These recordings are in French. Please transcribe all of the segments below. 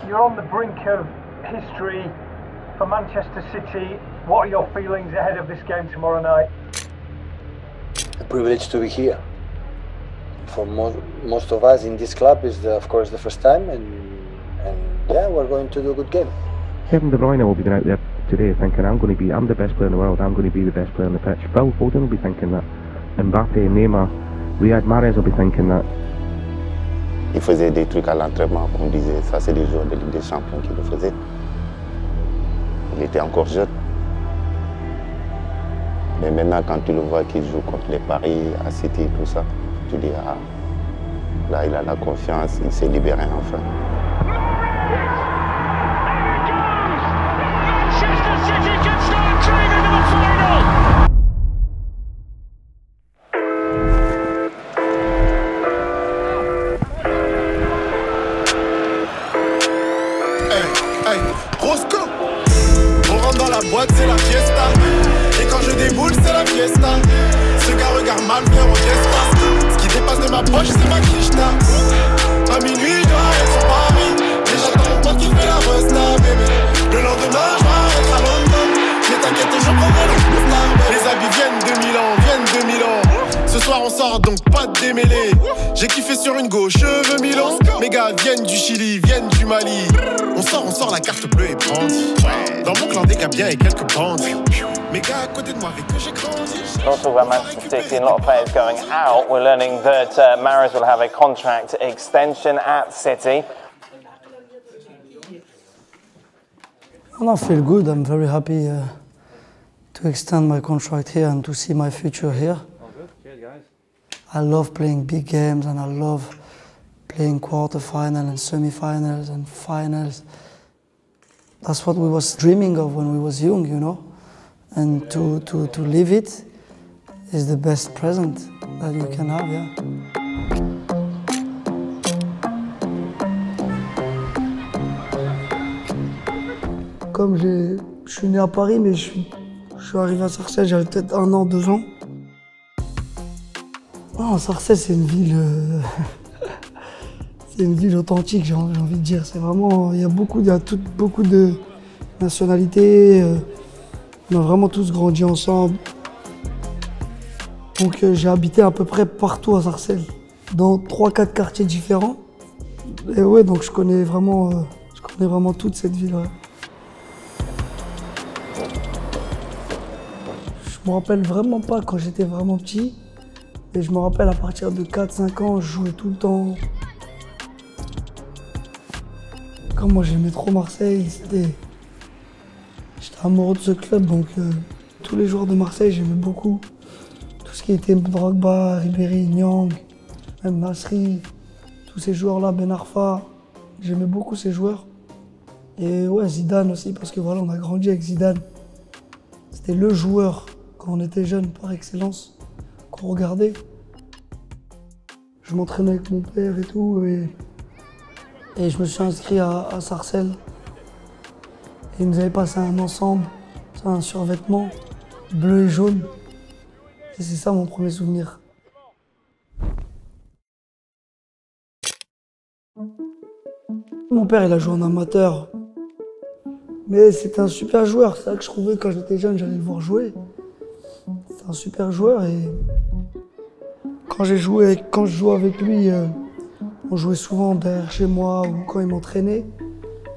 You're on the brink of history for Manchester City. What are your feelings ahead of this game tomorrow night? A privilege to be here. For most of us in this club is, of course, the first time, and yeah, we're going to do a good game. Kevin De Bruyne will be out there today thinking, I'm the best player in the world, I'm going to be the best player on the pitch. Phil Foden will be thinking that. Mbappé, Neymar, Riyad Mahrez will be thinking that. Il faisait des trucs à l'entraînement qu'on disait, ça c'est des joueurs de Ligue des Champions qui le faisaient. Il était encore jeune. Mais maintenant, quand tu le vois qu'il joue contre les Paris, à City, tout ça, tu dis, ah, là il a la confiance, il s'est libéré enfin. Manchester City can start dreaming of a final! Hey, Roscoe, on rentre dans la boîte, c'est la fiesta. Et quand je déboule, c'est la fiesta. Ce gars regarde mal, frère, on l'espace. Ce qui dépasse de ma poche, c'est ma quicheta. À minuit, je dois être sur Paris. Et j'attends mon pote qui fait la resta, bébé. Le lendemain, je vais être à London. Mais t'inquiète, je prendrai la star, bébé. Les habits viennent de Milan, viennent de Milan. Ce soir on sort donc pas de démêlé. J'ai kiffé sur une go, cheveux Milan. Mes gars viennent du Chili, viennent du Mali. On sort la carte bleue et brandie. Dans mon clan des Gabiens et quelques bandits. Mes gars à côté de moi avec que j'ai grandi. Not talk about Manchester City and a lot of players going out. We're learning that Mahrez will have a contract extension at City. I feel good. I'm very happy to extend my contract here and to see my future here. I love playing big games and I love playing quarterfinals and semi-finals and finals. That's what we was dreaming of when we was young, you know. And to live it is the best present that you can have, yeah. Comme je suis né à Paris, mais je suis arrivé à Sarcelles, j'avais peut-être 1 an, 2 ans. Non, Sarcelles, c'est une ville, c'est une ville authentique, j'ai envie de dire. C'est vraiment, il y a beaucoup de nationalités. On a vraiment tous grandi ensemble. Donc j'ai habité à peu près partout à Sarcelles, dans 3-4 quartiers différents. Et ouais, donc je connais vraiment toute cette ville. Ouais. Je me rappelle vraiment pas quand j'étais vraiment petit. Et je me rappelle à partir de 4-5 ans, je jouais tout le temps. Comme moi j'aimais trop Marseille, j'étais amoureux de ce club, donc tous les joueurs de Marseille j'aimais beaucoup. Tout ce qui était Drogba, Ribéry, Nyang, même Nasri, tous ces joueurs-là, Ben Arfa, j'aimais beaucoup ces joueurs. Et ouais, Zidane aussi, parce que voilà, on a grandi avec Zidane. C'était le joueur quand on était jeune par excellence. Qu'on regardait. Je m'entraînais avec mon père et tout, et je me suis inscrit à Sarcelles. Et ils nous avaient passé un ensemble, un survêtement bleu et jaune. Et c'est ça mon premier souvenir. Mon père, il a joué en amateur. Mais c'était un super joueur, c'est ça que je trouvais quand j'étais jeune, j'allais le voir jouer. C'est un super joueur et quand je jouais avec lui, on jouait souvent derrière chez moi ou quand il m'entraînait.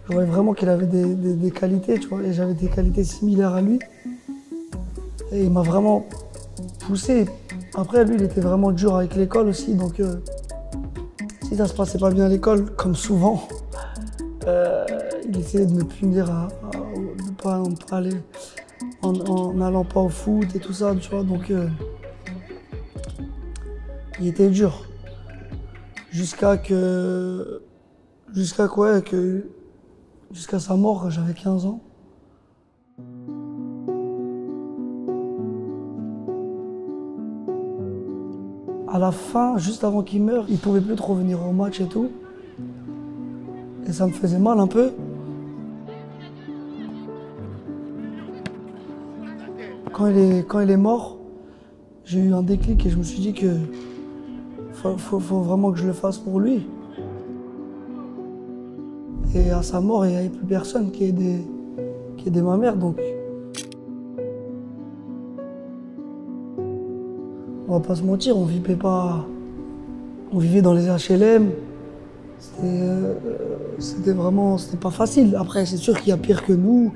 Je voyais vraiment qu'il avait des qualités, tu vois, et j'avais des qualités similaires à lui. Et il m'a vraiment poussé. Après, lui, il était vraiment dur avec l'école aussi, donc si ça se passait pas bien à l'école, comme souvent, il essayait de me punir de ne pas aller. En n'allant pas au foot et tout ça, tu vois, donc il était dur. Jusqu'à sa mort, quand j'avais 15 ans. À la fin, juste avant qu'il meure, il pouvait plus trop venir au match et tout. Et ça me faisait mal un peu. Quand il est mort, j'ai eu un déclic et je me suis dit que faut vraiment que je le fasse pour lui. était à sa mort et il n'y avait plus personne qui aidait ma mère. Donc, on va pas se mentir, on vivait dans les HLM. C'était pas facile. Après, c'est sûr qu'il y a pire que nous.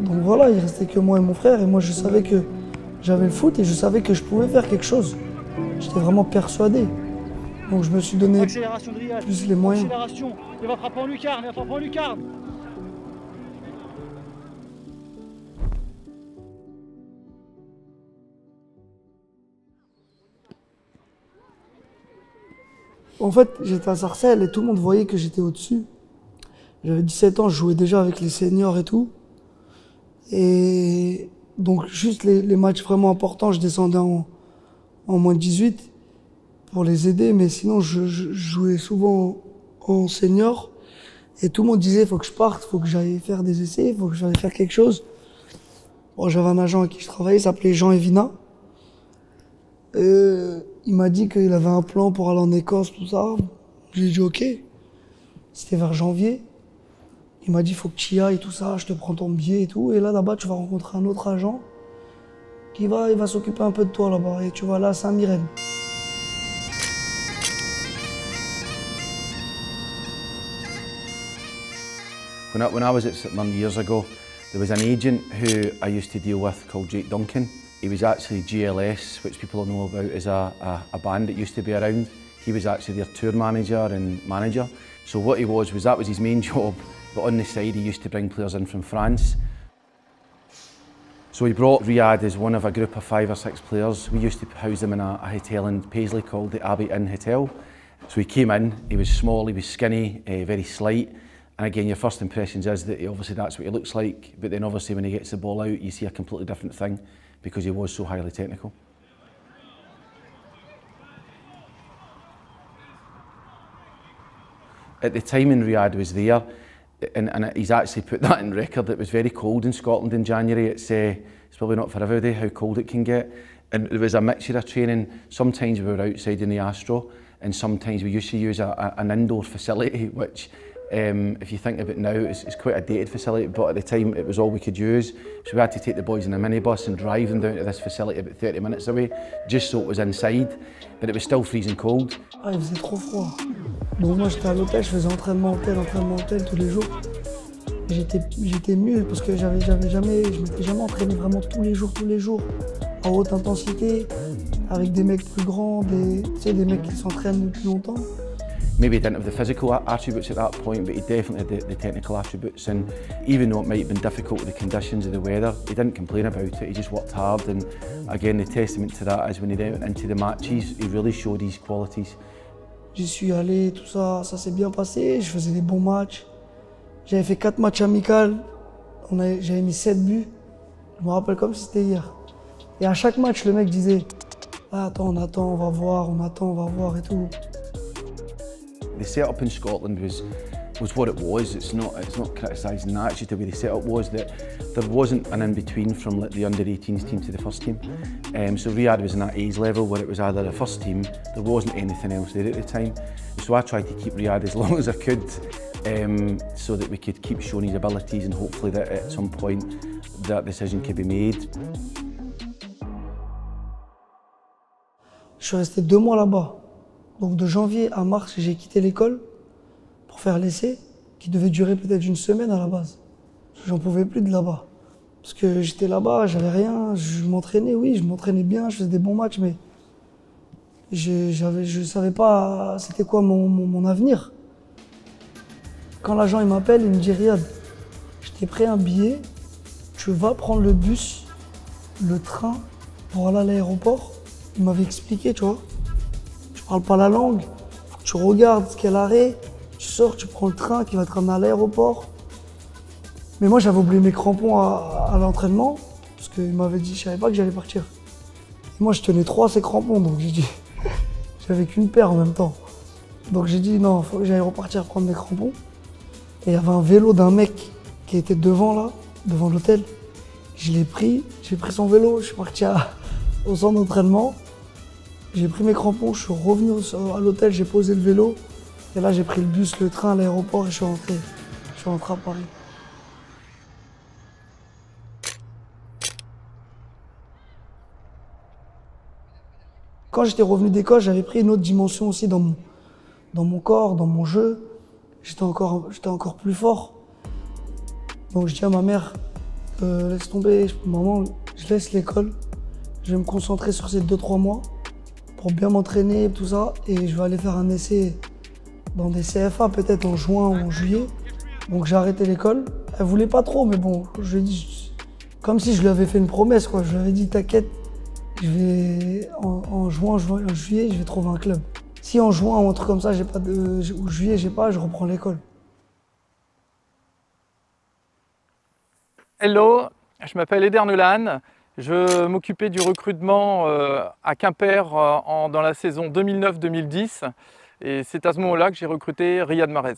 Donc voilà, il restait que moi et mon frère. Et moi, je savais que j'avais le foot et je savais que je pouvais faire quelque chose. J'étais vraiment persuadé. Donc je me suis donné plus les moyens. Accélération, il va frapper en lucarne, En fait, j'étais à Sarcelles et tout le monde voyait que j'étais au-dessus. J'avais 17 ans, je jouais déjà avec les seniors et tout. Et donc juste les matchs vraiment importants, je descendais en moins de 18 pour les aider. Mais sinon, je jouais souvent en senior. Et tout le monde disait, il faut que je parte, il faut que j'aille faire des essais, il faut que j'aille faire quelque chose. Bon, j'avais un agent avec qui je travaillais, il s'appelait Jean Evina. Il m'a dit qu'il avait un plan pour aller en Écosse, tout ça. J'ai dit ok. C'était vers janvier. Il m'a dit faut que tu y ailles, tout ça, je te prends ton billet et tout. Et là-bas, tu vas rencontrer un autre agent il va s'occuper un peu de toi là-bas. Et tu vas là à Saint-Mirren. When I was at St Mirren years ago, there was an agent who I used to deal with called Jake Duncan. He was actually GLS, which people know about as a band that used to be around. He was actually their tour manager and manager. So what he was that was his main job, but on the side he used to bring players in from France. So he brought Riyad as one of a group of 5 or 6 players. We used to house them in a hotel in Paisley called the Abbey Inn Hotel. So he came in, he was small, he was skinny, very slight. And again, your first impressions is that obviously that's what he looks like, but then obviously when he gets the ball out, you see a completely different thing because he was so highly technical. At the time when Riyad was there, and he's actually put that in record, it was very cold in Scotland in January. It's probably not for everybody how cold it can get. And there was a mixture of training. Sometimes we were outside in the Astro, and sometimes we used to use an indoor facility, which if you think of it now, it's quite a dated facility, but at the time it was all we could use. So we had to take the boys in a minibus and drive them down to this facility about 30 minutes away, just so it was inside, but it was still freezing cold. Ah, il faisait trop froid. Donc moi j'étais à l'hôtel, je faisais entraînement hôtel tous les jours. J'étais mieux parce que je m'étais jamais entraîné vraiment tous les jours, à haute intensité, avec des mecs plus grands, des mecs qui s'entraînent depuis longtemps. Maybe he didn't have the physical attributes at that point, but he definitely had the technical attributes. And even though it might have been difficult with the conditions of the weather, he didn't complain about it. He just worked hard. And again, the testament to that is when he went into the matches, he really showed his qualities. J'y suis allé, tout ça, ça s'est bien passé. Je faisais des bons matchs. J'avais fait 4 matchs amicaux. J'avais mis 7 buts. Je me rappelle comme si c'était hier. Et à chaque match, le mec disait ah, attends, on attend, on va voir et tout. The setup in Scotland was what it was. It's not criticising that. It's just the way the setup was, that there wasn't an in-between from the under-18s team to the first team. So Riyad was in that age level where it was either the first team, there wasn't anything else there at the time. So I tried to keep Riyad as long as I could so that we could keep showing his abilities, and hopefully that at some point that decision could be made. Je suis resté 2 mois là-bas. Donc de janvier à mars, j'ai quitté l'école pour faire l'essai, qui devait durer peut-être une semaine à la base. J'en pouvais plus de là-bas. Parce que j'étais là-bas, j'avais rien, je m'entraînais, oui, je m'entraînais bien, je faisais des bons matchs, mais je savais pas c'était quoi mon avenir. Quand l'agent il m'appelle, il me dit Riyad, je t'ai pris un billet, tu vas prendre le bus, le train pour aller à l'aéroport. Il m'avait expliqué, tu vois. Tu parles pas la langue, faut que tu regardes quel arrêt, tu sors, tu prends le train qui va te ramener à l'aéroport. Mais moi j'avais oublié mes crampons à l'entraînement, parce qu'il m'avait dit, je savais pas que j'allais partir. Et moi je tenais 3 ces crampons, donc j'ai dit, j'avais qu'une paire en même temps. Donc j'ai dit non, faut que j'aille repartir prendre mes crampons. Et il y avait un vélo d'un mec qui était devant là, devant l'hôtel. Je l'ai pris, j'ai pris son vélo, je suis parti au centre d'entraînement. J'ai pris mes crampons, je suis revenu à l'hôtel, j'ai posé le vélo. Et là, j'ai pris le bus, le train à l'aéroport et je suis rentré. Je suis rentré à Paris. Quand j'étais revenu d'école, j'avais pris une autre dimension aussi dans mon corps, dans mon jeu. J'étais encore plus fort. Donc je dis à ma mère, laisse tomber, maman, je laisse l'école. Je vais me concentrer sur ces 2-3 mois pour bien m'entraîner, tout ça. Et je vais aller faire un essai dans des CFA, peut-être en juin ou en juillet. Donc j'ai arrêté l'école. Elle voulait pas trop, mais bon, je lui ai dit, comme si je lui avais fait une promesse, quoi. Je lui avais dit, t'inquiète, je vais en juillet, je vais trouver un club. Si en juin ou un truc comme ça, ou juillet, j'ai pas, je reprends l'école. Hello, je m'appelle Eder Neulan. Je m'occupais du recrutement à Quimper dans la saison 2009-2010. Et c'est à ce moment-là que j'ai recruté Riyad Mahrez.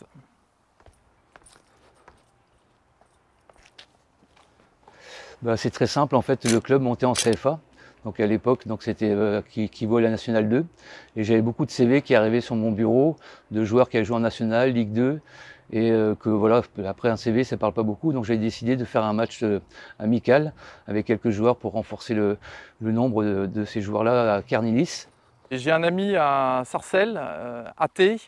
C'est très simple, en fait, le club montait en CFA. Donc à l'époque, c'était qui équivaut à la Nationale 2. Et j'avais beaucoup de CV qui arrivaient sur mon bureau, de joueurs qui avaient joué en Nationale, Ligue 2. Et que voilà, après un CV, ça ne parle pas beaucoup. Donc j'ai décidé de faire un match amical avec quelques joueurs pour renforcer le nombre de ces joueurs-là à Carnilis. J'ai un ami à Sarcelles, Athé,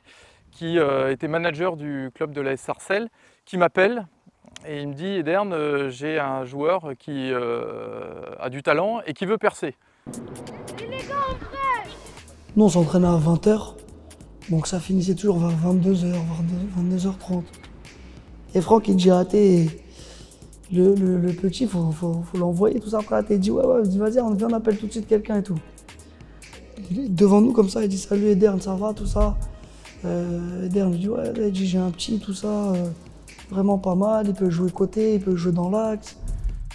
qui était manager du club de l'AS Sarcelles, qui m'appelle. Et il me dit, Edern, j'ai un joueur qui a du talent et qui veut percer. Nous, on s'entraînait à 20h, donc ça finissait toujours vers 22h, 22h30. Et Franck, il dit à Athé, le petit, faut l'envoyer, tout ça. Après, Athé, il dit, ouais, il dit, vas-y, on appelle tout de suite quelqu'un et tout. Il est devant nous comme ça, il dit, salut Edern, ça va, tout ça. Edern, il dit, ouais, j'ai un petit, tout ça. Vraiment pas mal, il peut jouer côté, il peut jouer dans l'axe.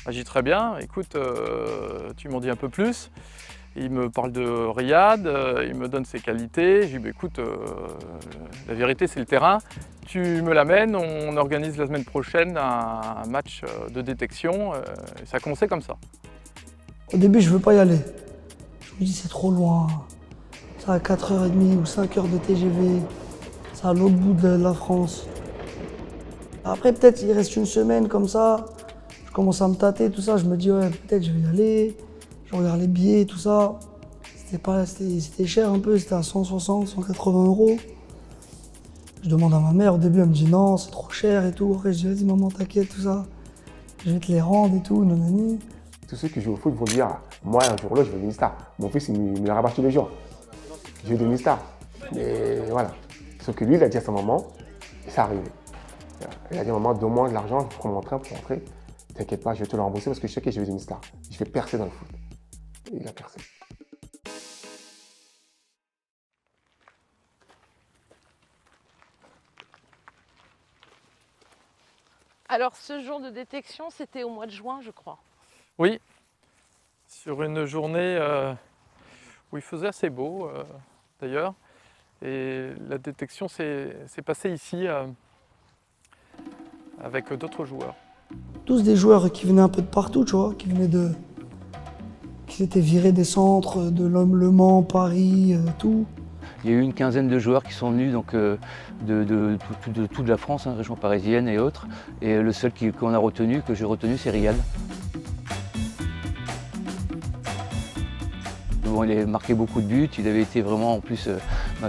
J'ai dit très bien, écoute, tu m'en dis un peu plus. Il me parle de Riyad, il me donne ses qualités. J'ai dit, bah, écoute, la vérité c'est le terrain. Tu me l'amènes, on organise la semaine prochaine un match de détection. Et ça a commencé comme ça. Au début, je veux pas y aller. Je me dis, c'est trop loin. C'est à 4h30 ou 5h de TGV. C'est à l'autre bout de la France. Après, peut-être il reste une semaine comme ça, je commence à me tâter, tout ça, je me dis, ouais, peut-être je vais y aller. Je regarde les billets, tout ça. C'était cher un peu, c'était à 160, 180 €. Je demande à ma mère, au début, elle me dit non, c'est trop cher et tout. Après, je dis, vas-y, maman, t'inquiète, tout ça. Je vais te les rendre et tout, nanani. Tous ceux qui jouent au foot vont dire, moi, un jour là, je veux devenir star. Mon fils, il me l'a rabattu les jours. Je veux devenir star. Mais voilà. Sauf que lui, il a dit à sa maman, et ça arrivait. Il a dit à maman, donne-moi de l'argent, je prends mon train pour rentrer. T'inquiète pas, je vais te le rembourser parce que je sais que je vais devenir star. Je vais percer dans le foot. Et il a percé. Alors ce jour de détection, c'était au mois de juin, je crois. Oui, sur une journée où il faisait assez beau d'ailleurs. Et la détection s'est passée ici avec d'autres joueurs. Tous des joueurs qui venaient un peu de partout, tu vois, qui s'étaient virés des centres, de Le Mans, Paris, tout. Il y a eu une quinzaine de joueurs qui sont venus donc, de toute la France, région parisienne et autres. Et le seul qu'on a retenu, que j'ai retenu, c'est Riyad. Bon, il avait marqué beaucoup de buts, il avait été vraiment, en plus,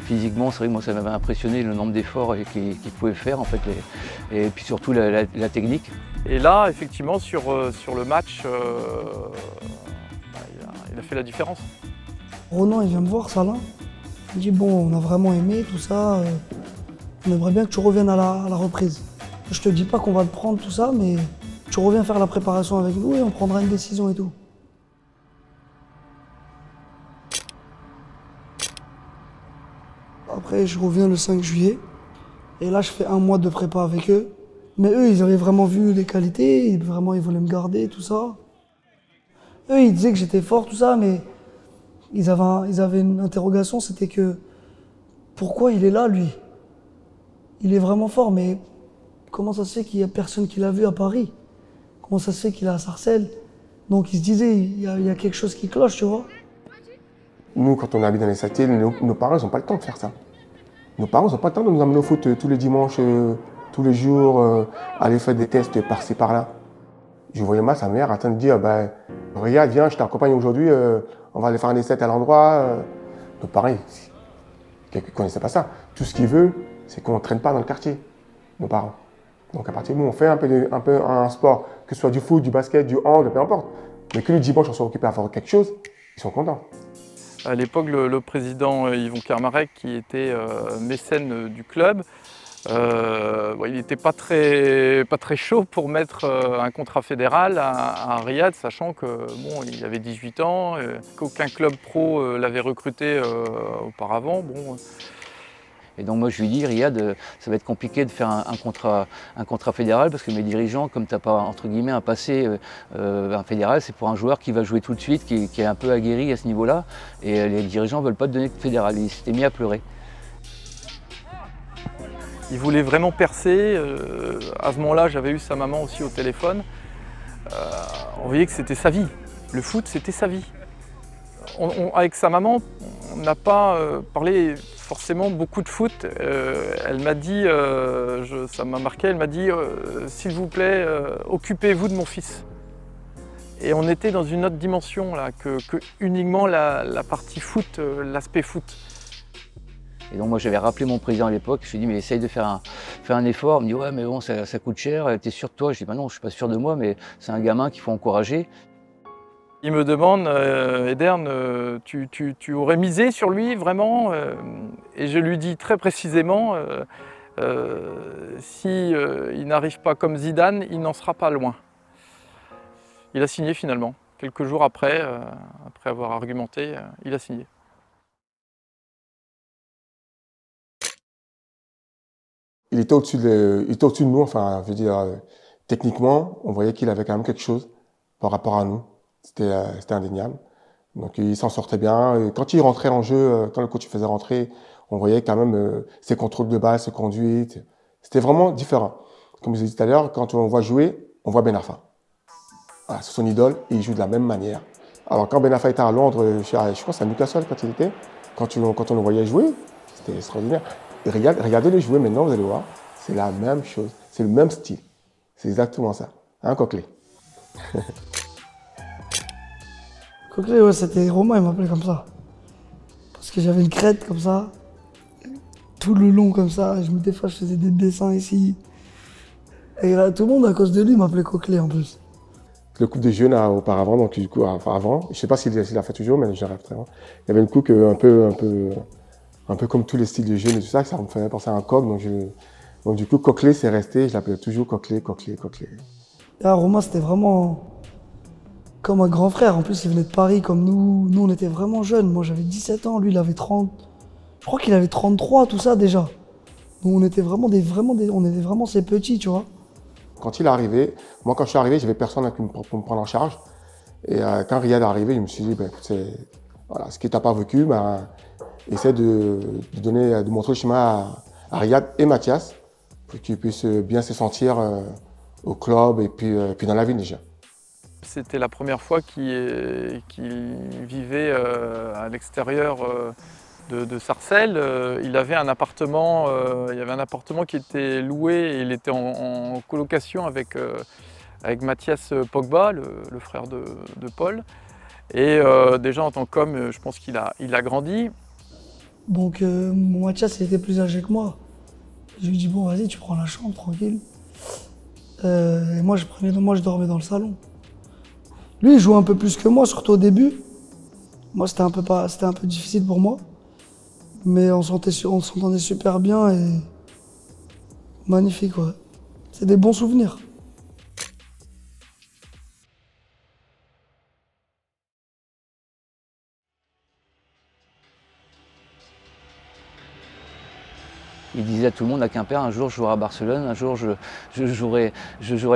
physiquement, c'est vrai que moi ça m'avait impressionné le nombre d'efforts qu'il pouvait faire, en fait, et puis surtout la technique. Et là, effectivement, sur le match, il a fait la différence. Ronan, il vient me voir, Salin. Il me dit, bon, on a vraiment aimé tout ça, on aimerait bien que tu reviennes à la reprise. Je te dis pas qu'on va te prendre tout ça, mais tu reviens faire la préparation avec nous et on prendra une décision et tout. Après, je reviens le 5 juillet et là, je fais un mois de prépa avec eux. Mais eux, ils avaient vraiment vu les qualités, ils voulaient me garder, tout ça. Eux, ils disaient que j'étais fort, tout ça, mais ils avaient une interrogation, c'était que pourquoi il est là, lui? Il est vraiment fort, mais comment ça se fait qu'il n'y a personne qui l'a vu à Paris? Comment ça se fait qu'il est à Sarcelles? Donc ils se disaient, il y a quelque chose qui cloche, tu vois. Nous, quand on habite dans les quartiers, nos parents, ils n'ont pas le temps de faire ça. Nos parents n'ont pas le temps de nous amener au foot tous les dimanches, tous les jours, aller faire des tests par-ci, par-là. Je voyais mal sa mère en train de dire Riyad, viens, je t'accompagne aujourd'hui, on va aller faire un essai à l'endroit. Nos parents, ils ne connaissaient pas ça. Tout ce qu'ils veulent, c'est qu'on ne traîne pas dans le quartier, nos parents. Donc à partir du moment où on fait un peu un sport, que ce soit du foot, du basket, du hand, peu importe, mais que le dimanche on soit occupé à faire quelque chose, ils sont contents. À l'époque, le président Yvon Kermarec, qui était mécène du club, il n'était pas très chaud pour mettre un contrat fédéral à Riyad, sachant que bon, il avait 18 ans, qu'aucun club pro l'avait recruté auparavant. Bon. Et donc moi je lui dis, Riyad, ça va être compliqué de faire un contrat fédéral parce que mes dirigeants, comme tu n'as pas entre guillemets un passé un fédéral, c'est pour un joueur qui va jouer tout de suite, qui est un peu aguerri à ce niveau-là. Et les dirigeants ne veulent pas te donner de fédéral. Il s'était mis à pleurer. Il voulait vraiment percer. À ce moment-là, j'avais eu sa maman aussi au téléphone. On voyait que c'était sa vie. Le foot, c'était sa vie. Avec sa maman, on n'a pas parlé forcément beaucoup de foot. Elle m'a dit, ça m'a marqué, elle m'a dit s'il vous plaît, occupez-vous de mon fils. Et on était dans une autre dimension là, que uniquement la partie foot, l'aspect foot. Et donc moi j'avais rappelé mon président à l'époque, je lui ai dit mais essaye de faire un effort. Il me dit ouais mais bon ça coûte cher, t'es sûr de toi? Je dis bah non je suis pas sûr de moi mais c'est un gamin qu'il faut encourager. Il me demande Edern, tu aurais misé sur lui vraiment? Et je lui dis très précisément si il n'arrive pas comme Zidane, il n'en sera pas loin. Il a signé finalement, quelques jours après avoir argumenté, il a signé. Il était au-dessus de nous, enfin, je veux dire, techniquement, on voyait qu'il avait quand même quelque chose par rapport à nous. C'était indéniable. Donc il s'en sortait bien. Et quand il rentrait en jeu, quand le coach faisait rentrer, on voyait quand même ses contrôles de balle, ses conduites. C'était vraiment différent. Comme je l'ai dit tout à l'heure, quand on voit jouer, on voit Ben Arfa. Voilà, c'est son idole et il joue de la même manière. Alors quand Ben Arfa était à Londres, je crois que c'est à Newcastle quand il était, quand on le voyait jouer, c'était extraordinaire. Et regardez-le jouer maintenant, vous allez voir, c'est la même chose, c'est le même style. C'est exactement ça. Hein, Coquelet? Coquelet, ouais, c'était Romain, il m'appelait comme ça. Parce que j'avais une crête comme ça, tout le long comme ça. Des fois, je faisais des dessins ici. Et tout le monde, à cause de lui, m'appelait Coquelet en plus. Le coupe des jeunes auparavant, donc du coup, avant, je ne sais pas s'il l'a fait toujours, mais je rêve très bien. Il y avait une coupe un peu comme tous les styles de jeunes et tout ça, ça me faisait penser à un coq. Donc du coup, Coquelet, c'est resté, je l'appelais toujours Coquelet. Ah, Romain, c'était vraiment comme un grand frère. En plus, il venait de Paris comme nous. Nous, on était vraiment jeunes. Moi, j'avais 17 ans, lui, il avait 30. Je crois qu'il avait 33, tout ça déjà. Donc on était on était vraiment ces petits, tu vois. Quand il est arrivé, moi quand je suis arrivé, j'avais personne pour me prendre en charge. Et quand Riyad est arrivé, je me suis dit, voilà, ce que tu n'as pas vécu, essaie de montrer le chemin à Riyad et Mathias pour qu'ils puissent bien se sentir au club et puis dans la ville déjà. C'était la première fois qu'il vivait à l'extérieur de Sarcelles. Il avait un appartement, il y avait un appartement qui était loué et il était en colocation avec Mathias Pogba, le frère de Paul. Et déjà en tant qu'homme, je pense qu'il a grandi. Donc mon Mathias, il était plus âgé que moi. Je lui dis bon vas-y, tu prends la chambre tranquille. Et moi je dormais dans le salon. Lui il jouait un peu plus que moi, surtout au début. Moi c'était un peu difficile pour moi. Mais on s'entendait super bien et magnifique, ouais. C'est des bons souvenirs. Il disait à tout le monde à Quimper, un jour je jouerai à Barcelone, un jour je jouerai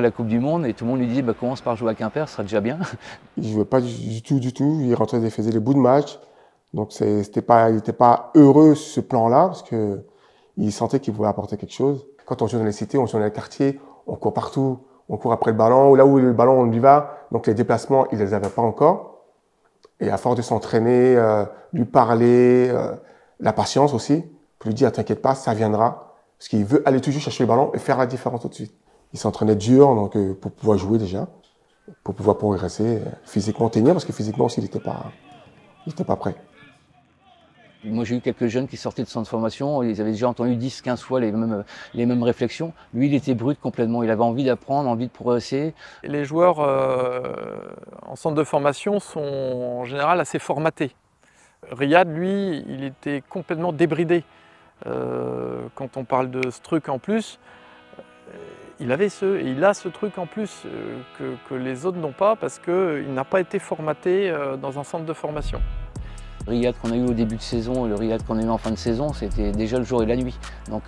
la Coupe du Monde, et tout le monde lui disait bah, commence par jouer à Quimper, ce sera déjà bien. Il ne jouait pas du tout, il rentrait, il faisait les bouts de match. Donc il n'était pas heureux sur ce plan-là, parce qu'il sentait qu'il pouvait apporter quelque chose. Quand on joue dans les cités, on joue dans les quartiers, on court partout, on court après le ballon, là où le ballon on y va, donc les déplacements, il ne les avait pas encore. Et à force de s'entraîner, lui parler, la patience aussi, pour lui dire, t'inquiète pas, ça viendra. Parce qu'il veut aller toujours chercher le ballon et faire la différence tout de suite. Il s'entraînait dur donc, pour pouvoir jouer déjà, pour pouvoir progresser, physiquement tenir, parce que physiquement aussi, il n'était pas prêt. Moi, j'ai eu quelques jeunes qui sortaient de centre de formation, ils avaient déjà entendu 10-15 fois les mêmes réflexions. Lui, il était brut complètement, il avait envie d'apprendre, envie de progresser. Les joueurs en centre de formation sont en général assez formatés. Riyad, lui, il était complètement débridé. Quand on parle de ce truc en plus, il a ce truc en plus que les autres n'ont pas parce qu'il n'a pas été formaté dans un centre de formation. Le Riyad qu'on a eu au début de saison et le Riyad qu'on a eu en fin de saison, c'était déjà le jour et la nuit. Donc,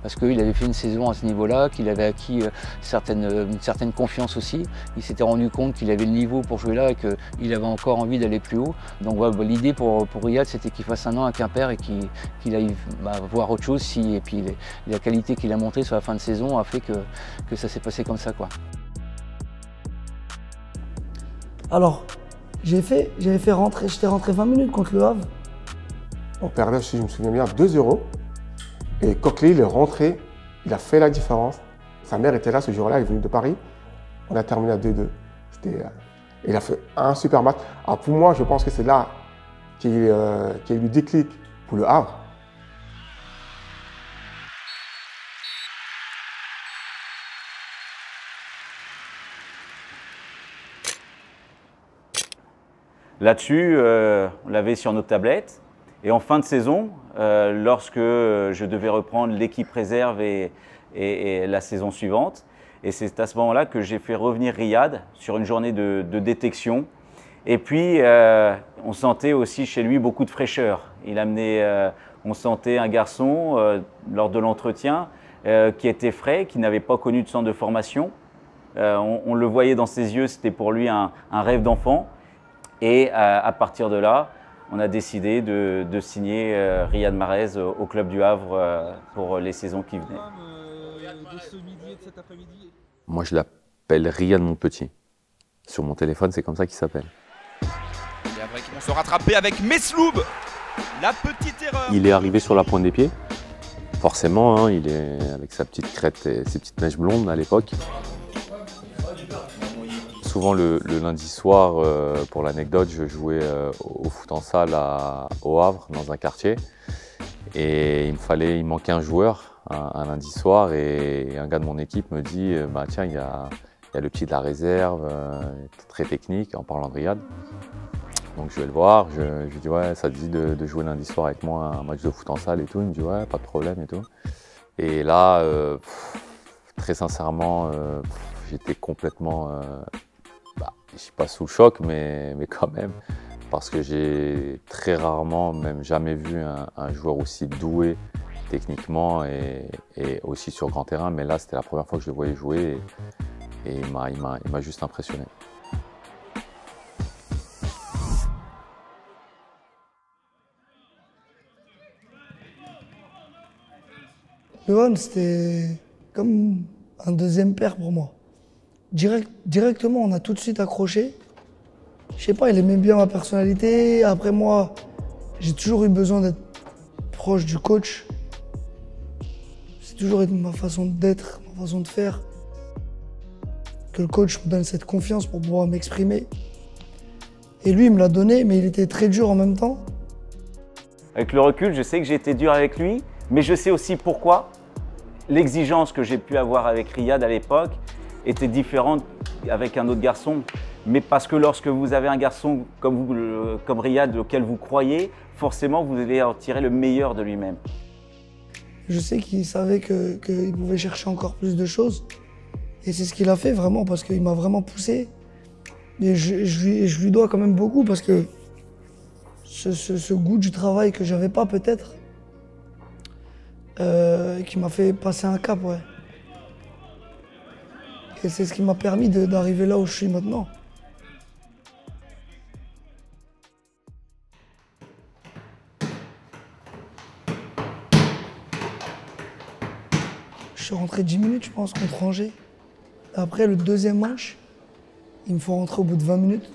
parce qu'il avait fait une saison à ce niveau-là, qu'il avait acquis une certaine confiance aussi. Il s'était rendu compte qu'il avait le niveau pour jouer là et qu'il avait encore envie d'aller plus haut. Donc voilà, l'idée pour Riyad, c'était qu'il fasse un an à Quimper et qu'il aille voir autre chose. Et puis la qualité qu'il a montrée sur la fin de saison a fait que ça s'est passé comme ça, quoi. Alors, j'étais rentré 20 minutes contre le Havre. On perdait, si je me souviens bien, 2-0. Et Coquelin, il est rentré, il a fait la différence. Sa mère était là ce jour-là, il est venu de Paris. On a terminé à 2-2. Il a fait un super match. Alors pour moi, je pense que c'est là qu'il y a eu le déclic pour le Havre. Là-dessus, on l'avait sur nos tablettes. Et en fin de saison, lorsque je devais reprendre l'équipe réserve et la saison suivante, et c'est à ce moment-là que j'ai fait revenir Riyad sur une journée de détection. Et puis, on sentait aussi chez lui beaucoup de fraîcheur. On sentait un garçon, lors de l'entretien, qui était frais, qui n'avait pas connu de centre de formation. On le voyait dans ses yeux, c'était pour lui un rêve d'enfant. Et à partir de là, on a décidé de signer Riyad Mahrez au club du Havre pour les saisons qui venaient. Moi, je l'appelle Riyad Montpetit. Sur mon téléphone, c'est comme ça qu'il s'appelle. Les Havrais qui vont se rattraper avec Mesloub. La petite erreur. Il est arrivé sur la pointe des pieds. Forcément, hein, il est avec sa petite crête et ses petites mèches blondes à l'époque. Souvent le lundi soir, pour l'anecdote, je jouais au foot en salle au Havre, dans un quartier. Et il manquait un joueur un lundi soir et un gars de mon équipe me dit bah, tiens, il y a le petit de la réserve, très technique, en parlant de Riyad. Donc je vais le voir, je lui dis ouais, ça te dit de jouer lundi soir avec moi un match de foot en salle et tout. Il me dit ouais, pas de problème et tout. Et là, très sincèrement, j'étais complètement... je ne suis pas sous le choc, mais quand même, parce que j'ai très rarement, même jamais vu un joueur aussi doué techniquement et aussi sur grand terrain. Mais là, c'était la première fois que je le voyais jouer et il m'a juste impressionné. Johan, c'était comme un deuxième père pour moi. Directement, on a tout de suite accroché. Je sais pas, il aimait bien ma personnalité. Après moi, j'ai toujours eu besoin d'être proche du coach. C'est toujours ma façon d'être, ma façon de faire. Que le coach me donne cette confiance pour pouvoir m'exprimer. Et lui, il me l'a donné, mais il était très dur en même temps. Avec le recul, je sais que j'ai été dur avec lui, mais je sais aussi pourquoi. L'exigence que j'ai pu avoir avec Riyad à l'époque était différente avec un autre garçon. Mais parce que lorsque vous avez un garçon comme Riyad auquel vous croyez, forcément vous allez en tirer le meilleur de lui-même. Je sais qu'il savait qu'il pouvait chercher encore plus de choses. Et c'est ce qu'il a fait vraiment parce qu'il m'a vraiment poussé. Et je lui dois quand même beaucoup parce que ce goût du travail que j'avais pas peut-être, qui m'a fait passer un cap, ouais. Et c'est ce qui m'a permis d'arriver là où je suis maintenant. Je suis rentré 10 minutes, je pense, contre Angers. Après, le deuxième match, il me faut rentrer au bout de 20 minutes.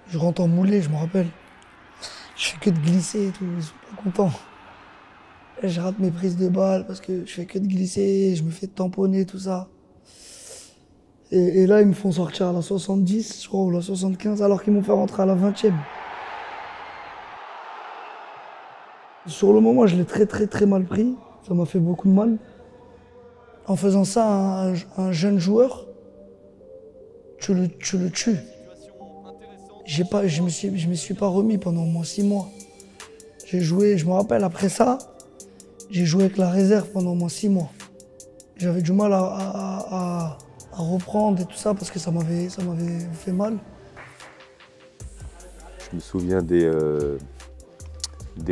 Je rentre en moulé, je me rappelle. Je fais que de glisser et tout, ils sont pas contents. Et je rate mes prises de balles parce que je fais que de glisser, je me fais tamponner, tout ça. Et là, ils me font sortir à la 70, je crois, ou la 75, alors qu'ils m'ont fait rentrer à la 20e. Sur le moment, je l'ai très mal pris. Ça m'a fait beaucoup de mal. En faisant ça, un jeune joueur, tu le tues. Je me suis pas remis pendant au moins 6 mois. J'ai joué, je me rappelle, après ça, j'ai joué avec la réserve pendant au moins 6 mois. J'avais du mal à reprendre et tout ça parce que ça m'avait fait mal. Je me souviens des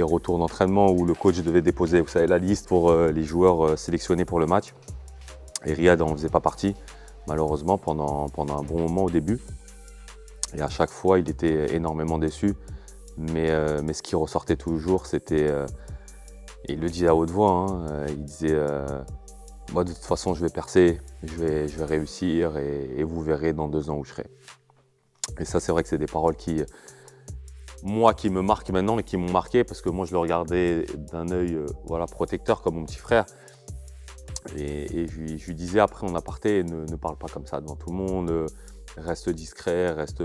retours d'entraînement où le coach devait déposer, vous savez, la liste pour les joueurs sélectionnés pour le match. Et Riyad n'en faisait pas partie, malheureusement, pendant un bon moment au début. Et à chaque fois, il était énormément déçu. Mais ce qui ressortait toujours, c'était... et il le disait à haute voix, hein, il disait moi, de toute façon, je vais percer, je vais réussir et vous verrez dans 2 ans où je serai. Et ça, c'est vrai que c'est des paroles qui me marquent maintenant et qui m'ont marqué parce que moi, je le regardais d'un œil voilà, protecteur comme mon petit frère. Et je lui disais après en aparté, ne parle pas comme ça devant tout le monde, reste discret, reste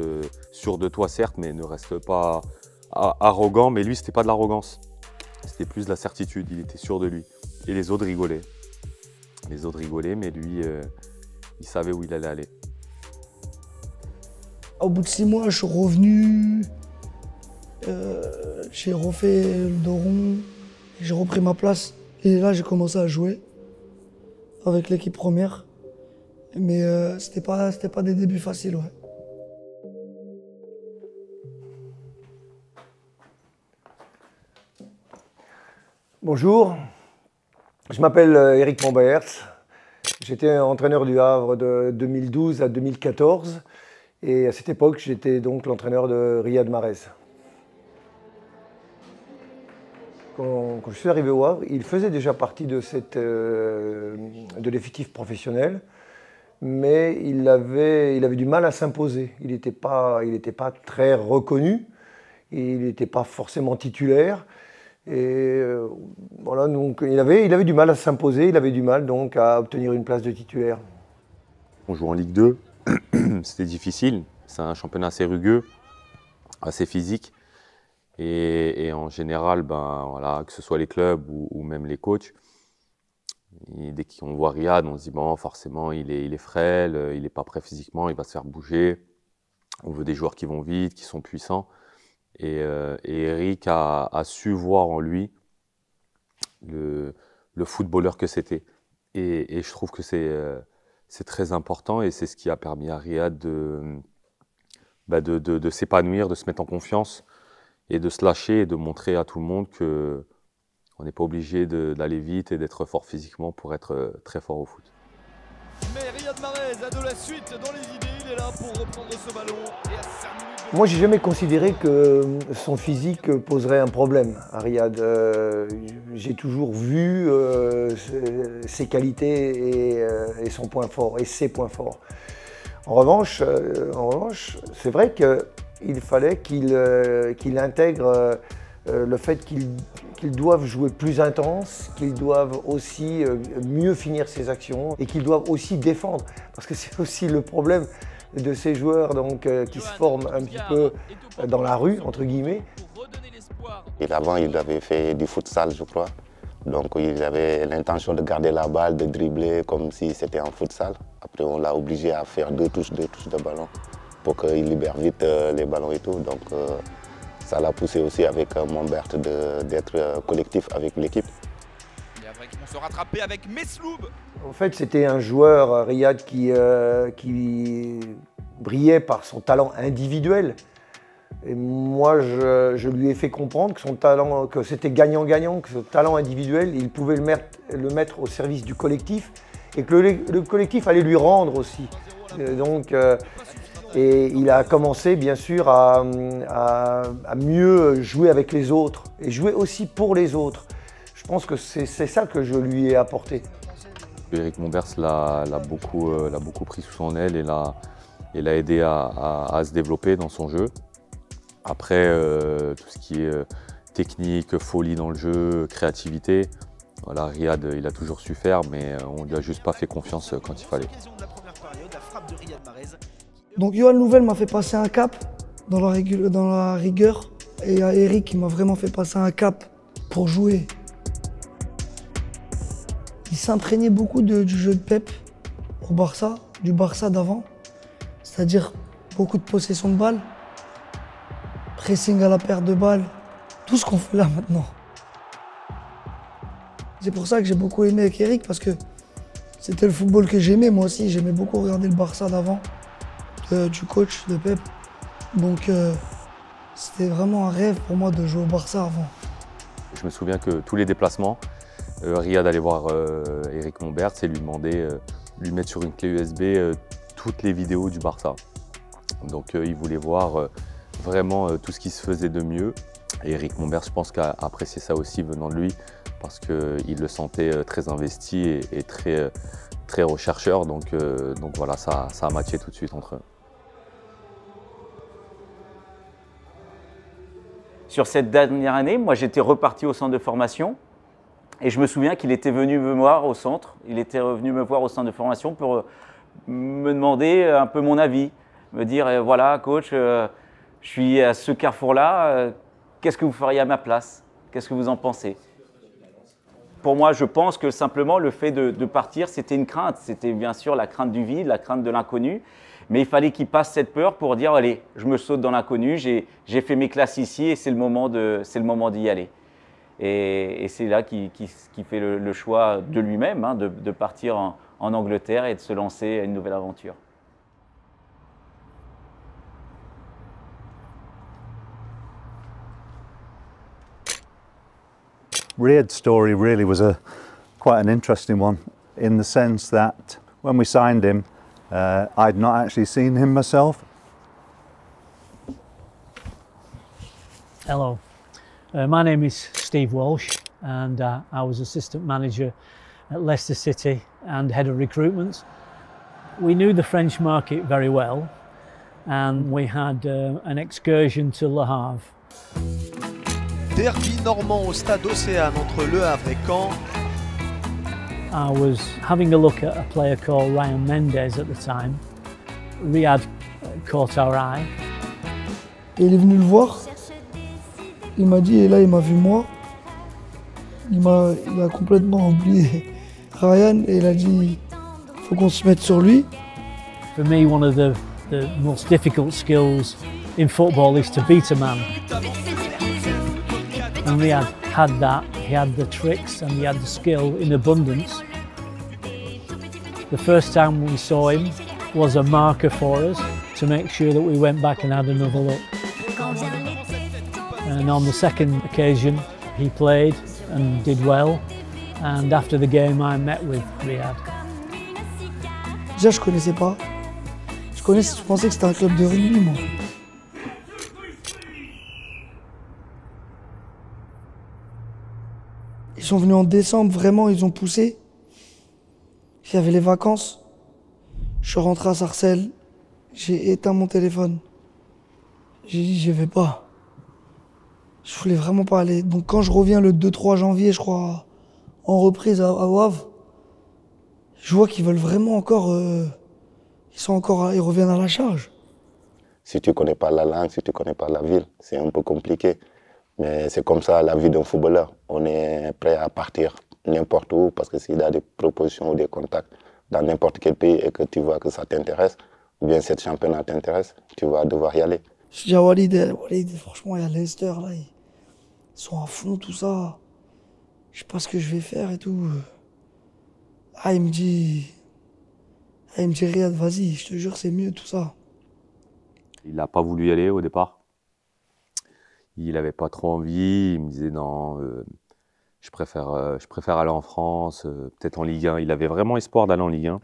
sûr de toi certes, mais ne reste pas arrogant. Mais lui, c'était pas de l'arrogance, c'était plus de la certitude, il était sûr de lui. Et les autres rigolaient. Les autres rigolaient, mais lui, il savait où il allait aller. Au bout de 6 mois, je suis revenu, j'ai refait le dos rond, j'ai repris ma place. Et là, j'ai commencé à jouer avec l'équipe première. Mais c'était pas des débuts faciles, ouais. Bonjour, je m'appelle Eric Mombaerts. J'étais entraîneur du Havre de 2012 à 2014. Et à cette époque, j'étais donc l'entraîneur de Riyad Mahrez. Quand je suis arrivé au Havre, il faisait déjà partie de l'effectif professionnel, mais il avait du mal à s'imposer. Il n'était pas très reconnu, il n'était pas forcément titulaire. Et voilà, donc il avait du mal à s'imposer, il avait du mal donc à obtenir une place de titulaire. On joue en Ligue 2, c'était difficile, c'est un championnat assez rugueux, assez physique. Et en général, ben, voilà, que ce soit les clubs ou même les coachs, dès qu'on voit Riyad, on se dit bon, forcément il est frêle, il n'est pas prêt physiquement, il va se faire bouger. On veut des joueurs qui vont vite, qui sont puissants. Et Eric a su voir en lui le footballeur que c'était. Et je trouve que c'est très important et c'est ce qui a permis à Riyad de s'épanouir, de se mettre en confiance et de se lâcher et de montrer à tout le monde qu'on n'est pas obligé d'aller vite et d'être fort physiquement pour être très fort au foot. Mais Riyad Mahrez a de la suite dans les idées, il est là pour reprendre ce ballon. Et à 5 minutes de... Moi, j'ai jamais considéré que son physique poserait un problème à Riyad. J'ai toujours vu ses qualités et son point fort, et ses points forts. En revanche, c'est vrai qu'il fallait qu'il intègre le fait qu'ils doivent jouer plus intense, qu'ils doivent aussi mieux finir ses actions et qu'ils doivent aussi défendre. Parce que c'est aussi le problème de ces joueurs donc, qui se forment un petit peu dans la rue, entre guillemets. Et avant, il avait fait du futsal, je crois. Donc il avait l'intention de garder la balle, de dribbler comme si c'était un futsal. Après, on l'a obligé à faire deux touches de ballon pour qu'il libère vite les ballons et tout. Donc ça l'a poussé aussi avec Mombaerts d'être collectif avec l'équipe. Et après, ils vont se rattraper avec Mesloub. En fait, c'était un joueur, Riyad, qui brillait par son talent individuel. Et moi, je lui ai fait comprendre que son talent, que c'était gagnant-gagnant, que son talent individuel, il pouvait le mettre au service du collectif et que le collectif allait lui rendre aussi. Et il a commencé, bien sûr, à mieux jouer avec les autres et jouer aussi pour les autres. Je pense que c'est ça que je lui ai apporté. Eric Mombaerts l'a beaucoup pris sous son aile et l'a aidé à se développer dans son jeu. Après, tout ce qui est technique, folie dans le jeu, créativité, Voilà, Riyad, il a toujours su faire, mais on lui a juste pas fait confiance quand il fallait. Donc Yohan Louvel m'a fait passer un cap dans la rigueur, et Eric il m'a vraiment fait passer un cap pour jouer. Il s'imprégnait beaucoup du jeu de Pep au Barça, du Barça d'avant, c'est-à-dire beaucoup de possession de balles, pressing à la perte de balles, tout ce qu'on fait là maintenant. C'est pour ça que j'ai beaucoup aimé avec Eric, parce que c'était le football que j'aimais moi aussi. J'aimais beaucoup regarder le Barça d'avant, du coach, de Pep. Donc c'était vraiment un rêve pour moi de jouer au Barça avant. Je me souviens que tous les déplacements, Riyad allait voir Eric Mombert et lui demander, lui mettre sur une clé USB toutes les vidéos du Barça. Donc il voulait voir vraiment tout ce qui se faisait de mieux. Et Eric Mombert, je pense qu'a apprécié ça aussi venant de lui, parce qu'il le sentait très investi et très rechercheur. Donc voilà, ça a matché tout de suite entre eux. Sur cette dernière année, moi j'étais reparti au centre de formation et je me souviens qu'il était venu me voir au centre. Il était revenu me voir au centre de formation pour me demander un peu mon avis, me dire voilà coach, je suis à ce carrefour-là, qu'est-ce que vous feriez à ma place? Qu'est-ce que vous en pensez? Pour moi, je pense que simplement le fait de partir, c'était une crainte. C'était bien sûr la crainte du vide, la crainte de l'inconnu. Mais il fallait qu'il passe cette peur pour dire allez, je me saute dans l'inconnu, j'ai fait mes classes ici et c'est le moment d'y aller. Et c'est là qu'il fait le choix de lui-même hein, de partir en Angleterre et de se lancer à une nouvelle aventure. Riyad's story really was quite an interesting one, in the sense that when we signed him, I'd not actually seen him myself. Hello, my name is Steve Walsh and I was assistant manager at Leicester City and head of recruitment. We knew the French market very well and we had an excursion to Le Havre. Derby normand au stade Océane entre Le Havre et Caen. I was having a look at a player called Ryan Mendes at the time. Riyad caught our eye. Et il est venu le voir. Il m'a dit, et là il m'a vu moi. Il a complètement oublié Ryan et il a dit, faut qu'on se mette sur lui. For me, one of the most difficult skills in football is to beat a man. And Riyad had that. He had the tricks and he had the skill in abundance. The first time we saw him was a marker for us to make sure that we went back and had another look. And on the second occasion, he played and did well. And after the game, I met with Riyad. Déjà, je connaissais pas. Je pensais que c'était un club de rugby, moi. Ils sont venus en décembre, vraiment, ils ont poussé. Il y avait les vacances. Je suis rentré à Sarcelles. J'ai éteint mon téléphone. J'ai dit, je vais pas. Je voulais vraiment pas aller. Donc quand je reviens le 2-3 janvier, je crois, en reprise à Havre, je vois qu'ils veulent vraiment encore... ils reviennent à la charge. Si tu ne connais pas la langue, si tu ne connais pas la ville, c'est un peu compliqué. Mais c'est comme ça la vie d'un footballeur. On est prêt à partir n'importe où parce que s'il y a des propositions ou des contacts dans n'importe quel pays et que tu vois que ça t'intéresse, ou bien cette championnat t'intéresse, tu vas devoir y aller. Je dis à Walid, franchement, il y a Leicester là, ils sont à fond, tout ça. Je sais pas ce que je vais faire et tout. Ah, il me dit, Riyad, vas-y, je te jure, c'est mieux, tout ça. Il n'a pas voulu y aller au départ. Il n'avait pas trop envie, il me disait non, je préfère aller en France, peut-être en Ligue 1. Il avait vraiment espoir d'aller en Ligue 1.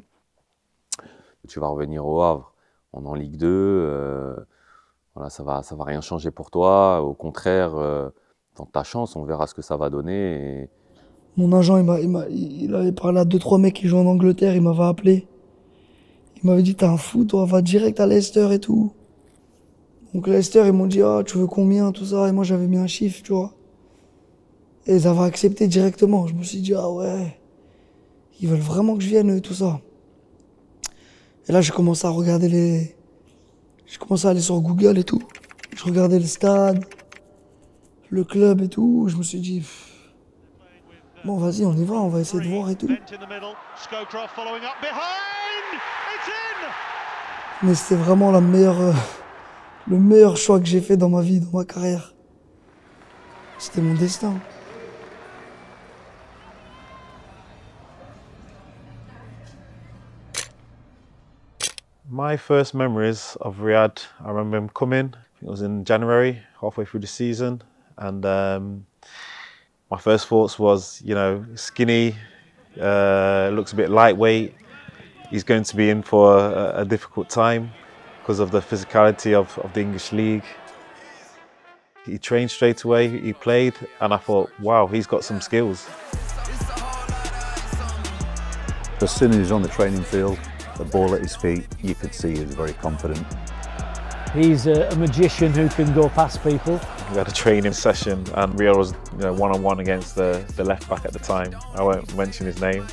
Tu vas revenir au Havre, on est en Ligue 2, voilà, ça va rien changer pour toi. Au contraire, tente ta chance, on verra ce que ça va donner. Et... Mon agent, il avait parlé à 2-3 mecs qui jouent en Angleterre, il m'avait appelé. Il m'avait dit, t'es un fou, toi, va direct à Leicester et tout. Donc Leicester, ils m'ont dit, ah, tu veux combien, tout ça. Et moi, j'avais mis un chiffre, tu vois. Et ils avaient accepté directement. Je me suis dit, ah ouais, ils veulent vraiment que je vienne, tout ça. Et là, j'ai commencé à regarder J'ai commencé à aller sur Google et tout. Je regardais le stade, le club et tout. Je me suis dit, bon, vas-y, on y va, on va essayer de voir et tout. Mais c'était vraiment le meilleur choix que j'ai fait dans ma vie, dans ma carrière. C'était mon destin. My first memories of Riyadh, I remember him coming. It was in January, halfway through the season, and my first thoughts was, you know, skinny, looks a bit lightweight. He's going to be in for a difficult time because of the physicality of the English league. He trained straight away, he played, and I thought, wow, he's got some skills. As soon as he was on the training field, the ball at his feet, you could see he was very confident. He's a magician who can go past people. We had a training session and Riyadh was, you know, one-on-one against the left back at the time. I won't mention his name.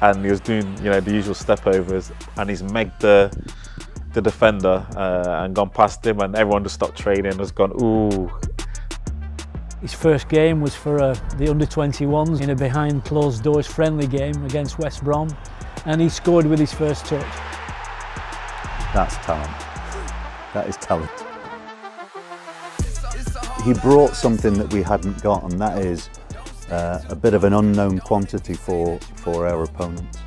And he was doing, you know, the usual step overs, and he's megged the defender and gone past him, and everyone just stopped training and has gone, ooh. His first game was for the under-21s in a behind closed doors friendly game against West Brom, and he scored with his first touch. That's talent. That is talent. He brought something that we hadn't got, and that is a bit of an unknown quantity for our opponents.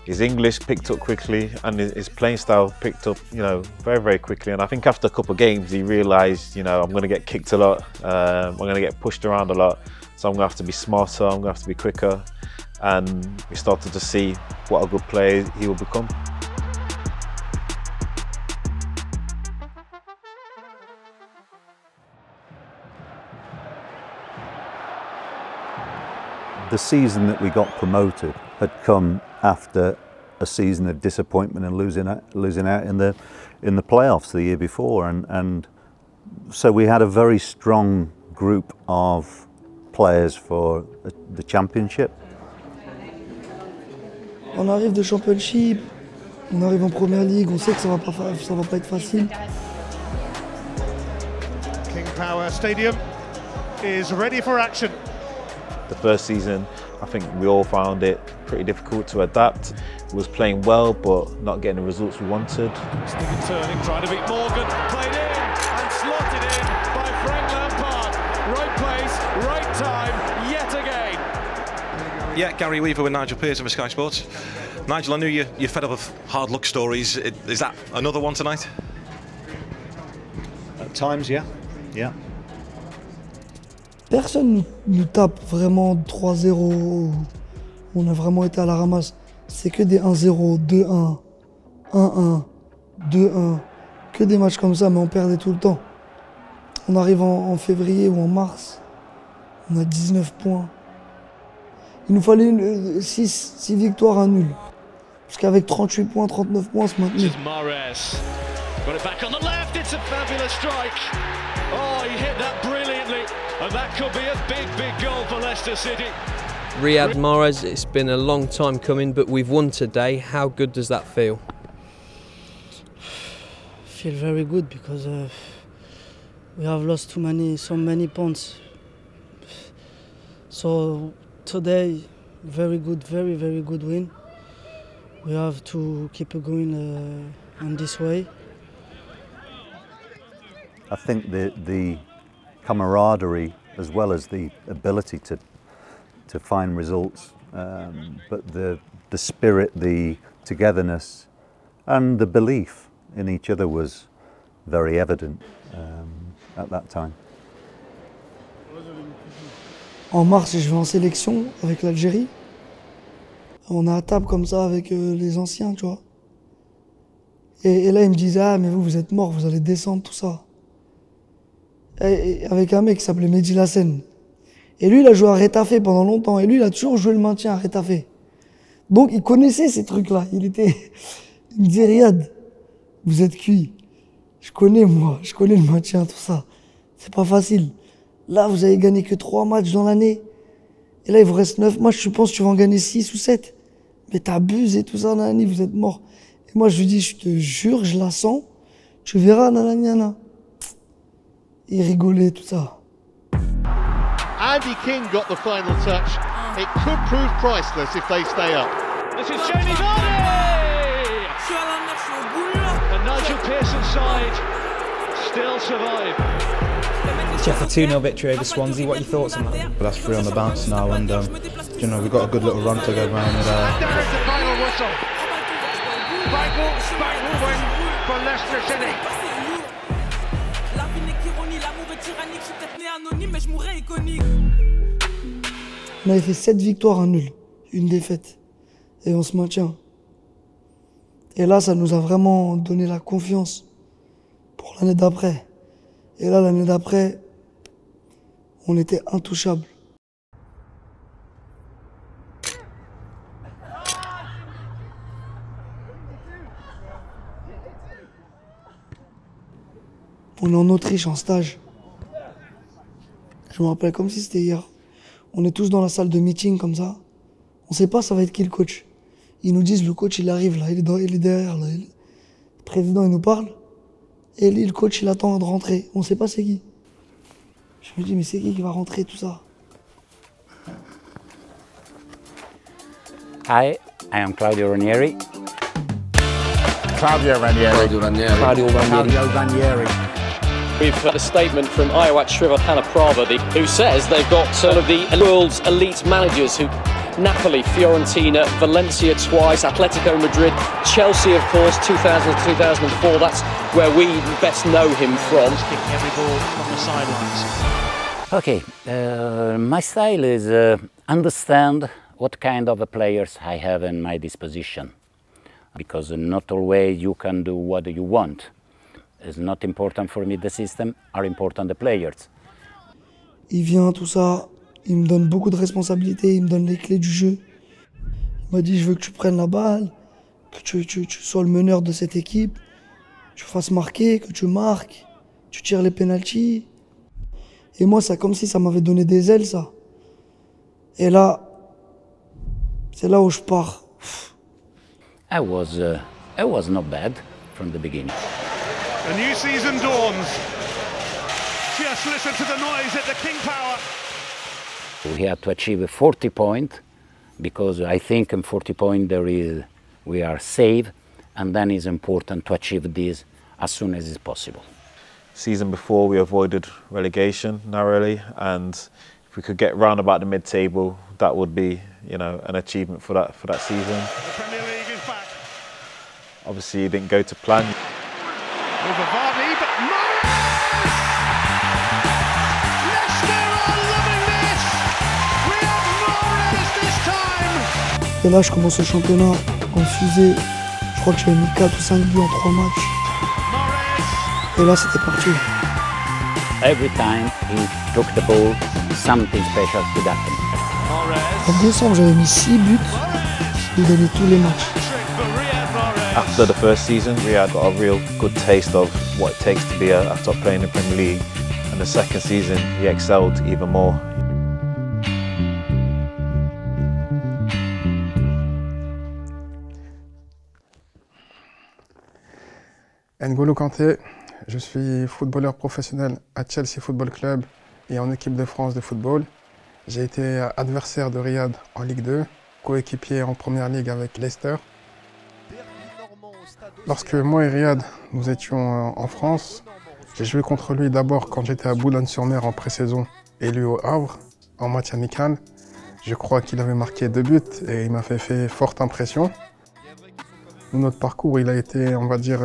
His English picked up quickly, and his playing style picked up, you know, very, very quickly. And I think after a couple of games, he realised, you know, I'm going to get kicked a lot, I'm going to get pushed around a lot, so I'm going to have to be smarter, I'm going to have to be quicker. And we started to see what a good player he will become. The season that we got promoted had come after a season of disappointment and losing out in the playoffs the year before, and so we had a very strong group of players for the championship. On arrive de Championship, on arrive en Première Ligue, on sait que ça va pas être facile. King Power Stadium is ready for action. The first season, I think we all found it pretty difficult to adapt. We was playing well, but not getting the results we wanted. Sticking turning, trying to beat Morgan, played in and slotted in by Frank Lampard. Right place, right time, yet again. Yeah, Gary Weaver with Nigel Pearson for Sky Sports. Nigel, I knew you're fed up of hard luck stories. Is that another one tonight? At times, yeah. Yeah. Personne nous tape vraiment 3-0, on a vraiment été à la ramasse. C'est que des 1-0, 2-1, 1-1, 2-1, que des matchs comme ça, mais on perdait tout le temps. On arrive en février ou en mars, on a 19 points. Il nous fallait 6 victoires, 1 nul. Parce qu'avec 38 points, 39 points, on se maintenait. Got it back on the left, it's a fabulous strike. Oh, he hit that brilliantly, and that could be a big, big goal for Leicester City. Riyad Mahrez, it's been a long time coming, but we've won today. How good does that feel? I feel very good because we have lost so many points. So today, very good, very, very good win. We have to keep going on this way. I think the camaraderie, as well as the ability to find results, but the spirit, the togetherness, and the belief in each other was very evident at that time. En mars, je vais en sélection avec l'Algérie. On est à table comme ça avec les anciens, tu vois. Et là, ils me disaient, ah, mais vous êtes morts, vous allez descendre, tout ça. Et avec un mec qui s'appelait Mehdi Lassen. Et lui, il a joué à Retafe pendant longtemps. Et lui, il a toujours joué le maintien à Retafe. Donc, il connaissait ces trucs-là. Il me disait, Riyad, vous êtes cuit. Je connais, moi. Je connais le maintien, tout ça. C'est pas facile. Là, vous avez gagné que 3 matchs dans l'année. Et là, il vous reste 9 matchs, tu penses que tu vas en gagner 6 ou 7. Mais t'abuses et tout ça, nanani, vous êtes morts. Et moi, je lui dis, je te jure, je la sens. Tu verras, nanana. Il rigolait, tout ça. Andy King got the final touch. It could prove priceless if they stay up. This is Jamie Vardy! And Nigel Pearson's side still survive. Jeff, a 2-0 victory over Swansea. What are your thoughts on that? Well, that's 3 on the bounce now, and you know, we've got a good little run together. And there is the final whistle. Bagwell win for Leicester City. On avait fait 7 victoires, un nul, une défaite. Et on se maintient. Et là, ça nous a vraiment donné la confiance pour l'année d'après. Et là, l'année d'après, on était intouchables. On est en Autriche en stage. Je me rappelle comme si c'était hier. On est tous dans la salle de meeting comme ça. On sait pas ça va être qui le coach. Ils nous disent le coach il arrive là, il est derrière là. Le président il nous parle. Et lui, le coach il attend de rentrer. On sait pas c'est qui. Je me dis mais c'est qui va rentrer tout ça. Hi, I am Claudio Ranieri. Claudio Ranieri. Claudio Ranieri. We've had a statement from Ayoak Srivaddhanaprabha, who says they've got some of the world's elite managers who Napoli, Fiorentina, Valencia twice, Atletico Madrid, Chelsea of course, 2000 to 2004, that's where we best know him from. Kicking every ball from the sidelines. Okay, my style is understand what kind of players I have in my disposition, because not always you can do what you want. It's not important for me the system, are important the players. Il vient, tout ça, il me donne beaucoup de responsabilités, il me donne les clés du jeu. Il m'a dit je veux que tu prennes la balle, que tu sois le meneur de cette équipe, tu fasses marquer, que tu marques, tu tires les pénaltys. Et moi, c'est comme si ça m'avait donné des ailes, ça. Et là, c'est là où je pars. I was not bad from the beginning. A new season dawns. Just listen to the noise at the King Power. We had to achieve a 40 point, because I think in 40 point we are safe, and then it's important to achieve this as soon as is possible. Season before we avoided relegation narrowly, and if we could get round about the mid-table, that would be, you know, an achievement for that season. The Premier League is back. Obviously, it didn't go to plan. Over Vardy, but Mahrez! Leicester are loving this! We have Mahrez this time! Et là, je commence le championnat en fusée. Je crois que j'avais mis 4 ou 5 buts en 3 matchs. Et là, c'était parti. Every time he took the ball, something special could happen. En décembre, j'avais mis 6 buts. Il gagnait tous les matchs. After the first season, Riyad got a real good taste of what it takes to be a top player in the Premier League. And the second season, he excelled even more. N'Golo Kanté, je suis footballeur professionnel à Chelsea Football Club et en équipe de France de football. J'ai été adversaire de Riyad en Ligue 2, coéquipier en Première Ligue avec Leicester. Lorsque moi et Riyad, nous étions en France, j'ai joué contre lui d'abord quand j'étais à Boulogne-sur-Mer en pré-saison et lui au Havre, en match amical. Je crois qu'il avait marqué 2 buts et il m'a fait forte impression. Notre parcours, il a été, on va dire,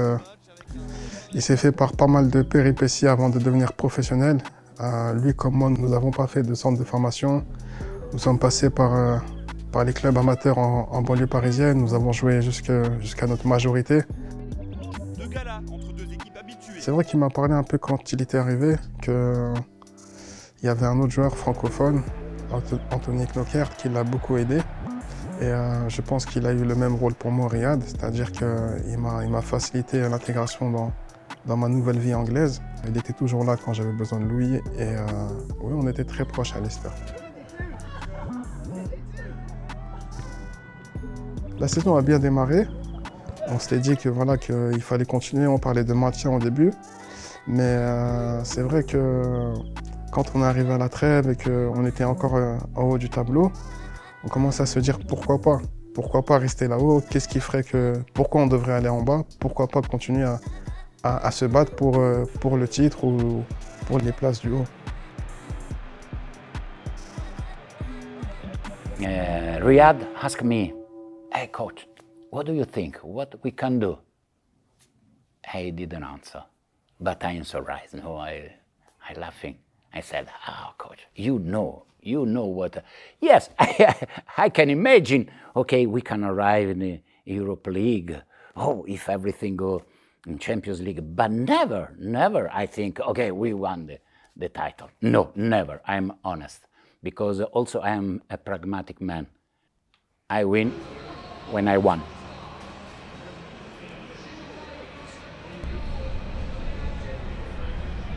il s'est fait par pas mal de péripéties avant de devenir professionnel. Lui comme moi, nous n'avons pas fait de centre de formation. Nous sommes passés par les clubs amateurs en banlieue parisienne. Nous avons joué jusqu'à notre majorité. C'est vrai qu'il m'a parlé un peu quand il était arrivé qu'il y avait un autre joueur francophone, Anthony Knockert, qui l'a beaucoup aidé. Et je pense qu'il a eu le même rôle pour moi, Riyad, c'est-à-dire qu'il m'a facilité l'intégration dans ma nouvelle vie anglaise. Il était toujours là quand j'avais besoin de lui et oui, on était très proches à Leicester. La saison a bien démarré. On s'était dit que voilà, qu'il fallait continuer. On parlait de maintien au début. Mais c'est vrai que quand on est arrivé à la trêve et qu'on était encore en haut du tableau, on commençait à se dire pourquoi pas. Pourquoi pas rester là-haut? Qu'est-ce qui ferait que... Pourquoi on devrait aller en bas? Pourquoi pas continuer à se battre pour le titre ou pour les places du haut? Riyad asked me, "Hey coach, what do you think? What we can do?" I didn't answer, but I surprised. No, I laughing. I said, "Oh, coach, you know what?" Yes, I can imagine. Okay, we can arrive in the Europa League. Oh, if everything go in Champions League, but never. I think, okay, we won the title. No, never. I'm honest, because also I am a pragmatic man. I win when I won.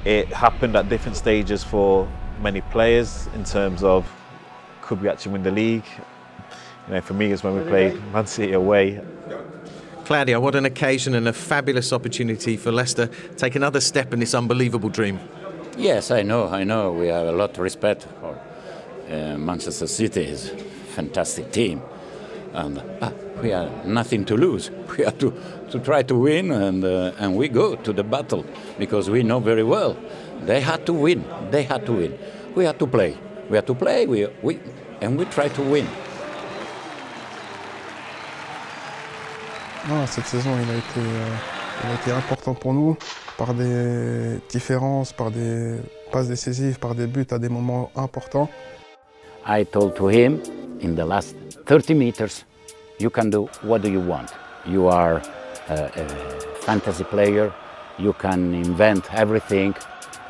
It happened at different stages for many players in terms of could we actually win the league? You know, for me, it's when we played Man City away. Claudio, what an occasion and a fabulous opportunity for Leicester. Take another step in this unbelievable dream. Yes, I know. We have a lot of respect for Manchester City. Is a fantastic team. And we have nothing to lose. We have to try to win, and we go to the battle because we know very well they had to win. We had to play. And we try to win. Non, cette saison, il a été important pour nous par des différences, par des passes décisives, par des buts à des moments importants. I told to him in the last 30 meters, you can do what do you want. You are a fantasy player, you can invent everything,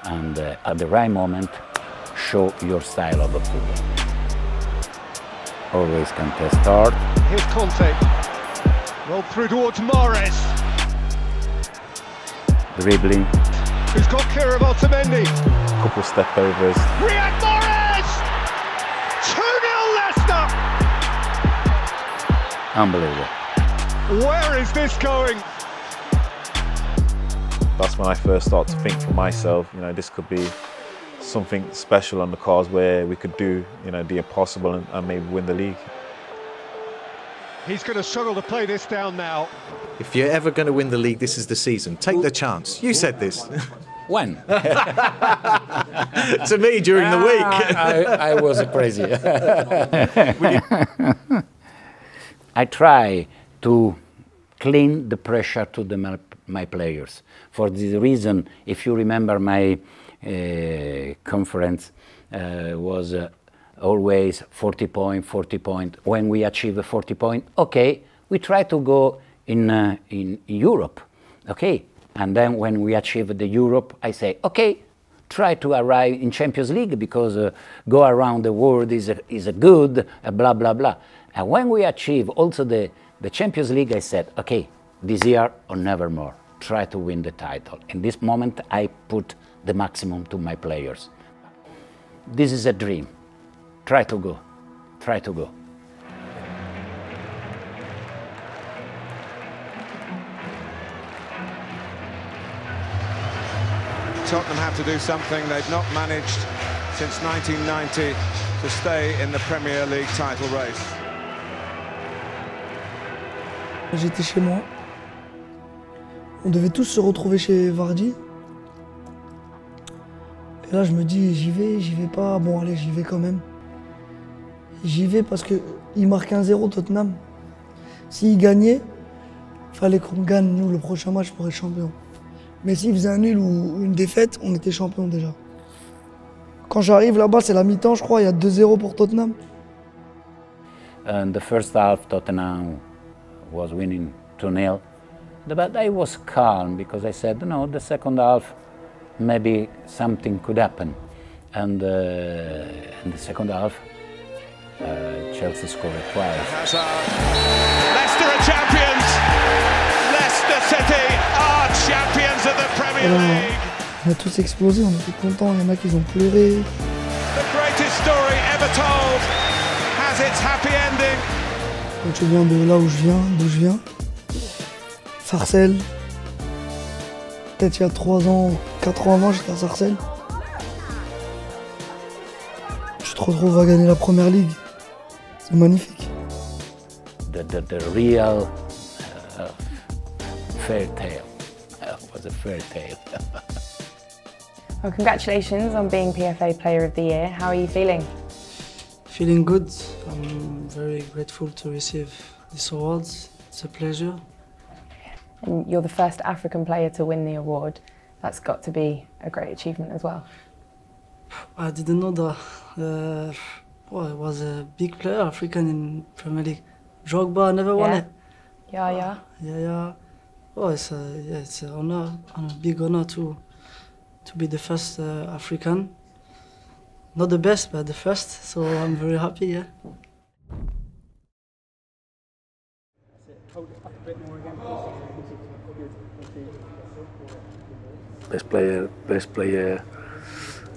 and at the right moment, show your style of football. Always contest hard. Here's Conte. Rolled through towards Mahrez. Dribbling. Who's got clear of Otamendi? Couple step overs. Riyad Mahrez! 2-0 Leicester! Unbelievable. Where is this going? That's when I first started to think for myself, you know, this could be something special on the cards where we could do, you know, the impossible and maybe win the league. He's going to struggle to play this down now. If you're ever going to win the league, this is the season. Take the chance. You said this. When? To me during the week. I was crazy. I try to clean the pressure to my players. For this reason, if you remember my conference was always 40 point. When we achieve a 40 point, okay, we try to go in Europe, okay? And then when we achieve the Europe, I say, okay, try to arrive in Champions League because go around the world is a good, blah, blah, blah. And when we achieve also the Champions League, I said, okay, this year or never more, try to win the title. In this moment, I put the maximum to my players. This is a dream. Try to go. Tottenham have to do something they've not managed since 1990 to stay in the Premier League title race. J'étais chez moi. On devait tous se retrouver chez Vardy. Et là, je me dis, j'y vais pas. Bon, allez, j'y vais quand même. J'y vais parce qu'il marque 1-0 Tottenham. S'il gagnait, il fallait qu'on gagne, nous, le prochain match pour être champion. Mais s'il faisait un nul ou une défaite, on était champion déjà. Quand j'arrive là-bas, c'est la mi-temps, je crois, il y a 2-0 pour Tottenham. And the first half, Tottenham was winning 2-0. But I was calm because I said, no, the second half, maybe something could happen. And in the second half, Chelsea scored twice. Leicester are champions! Leicester City are champions of the Premier League! On a tous explosé, on était contents, il y en a qui ont pleuré. The greatest story ever told has its happy ending. Quand tu viens de là où d'où je viens, Sarcelles. Peut-être il y a 3 ans, 4 ans avant, j'étais à Sarcelles. Je te retrouve à gagner la première ligue. C'est magnifique. The real fairy tale was a fairy tale. Well, congratulations on being PFA Player of the Year. How are you feeling? Feeling good. I'm very grateful to receive this award. It's a pleasure. And you're the first African player to win the award. That's got to be a great achievement as well. I didn't know that. I was a big player, African in Premier League. Drogba never won it. Yeah. Oh, it's an honor, and a big honor to be the first African. Not the best, but the first. So I'm very happy. Yeah. Best player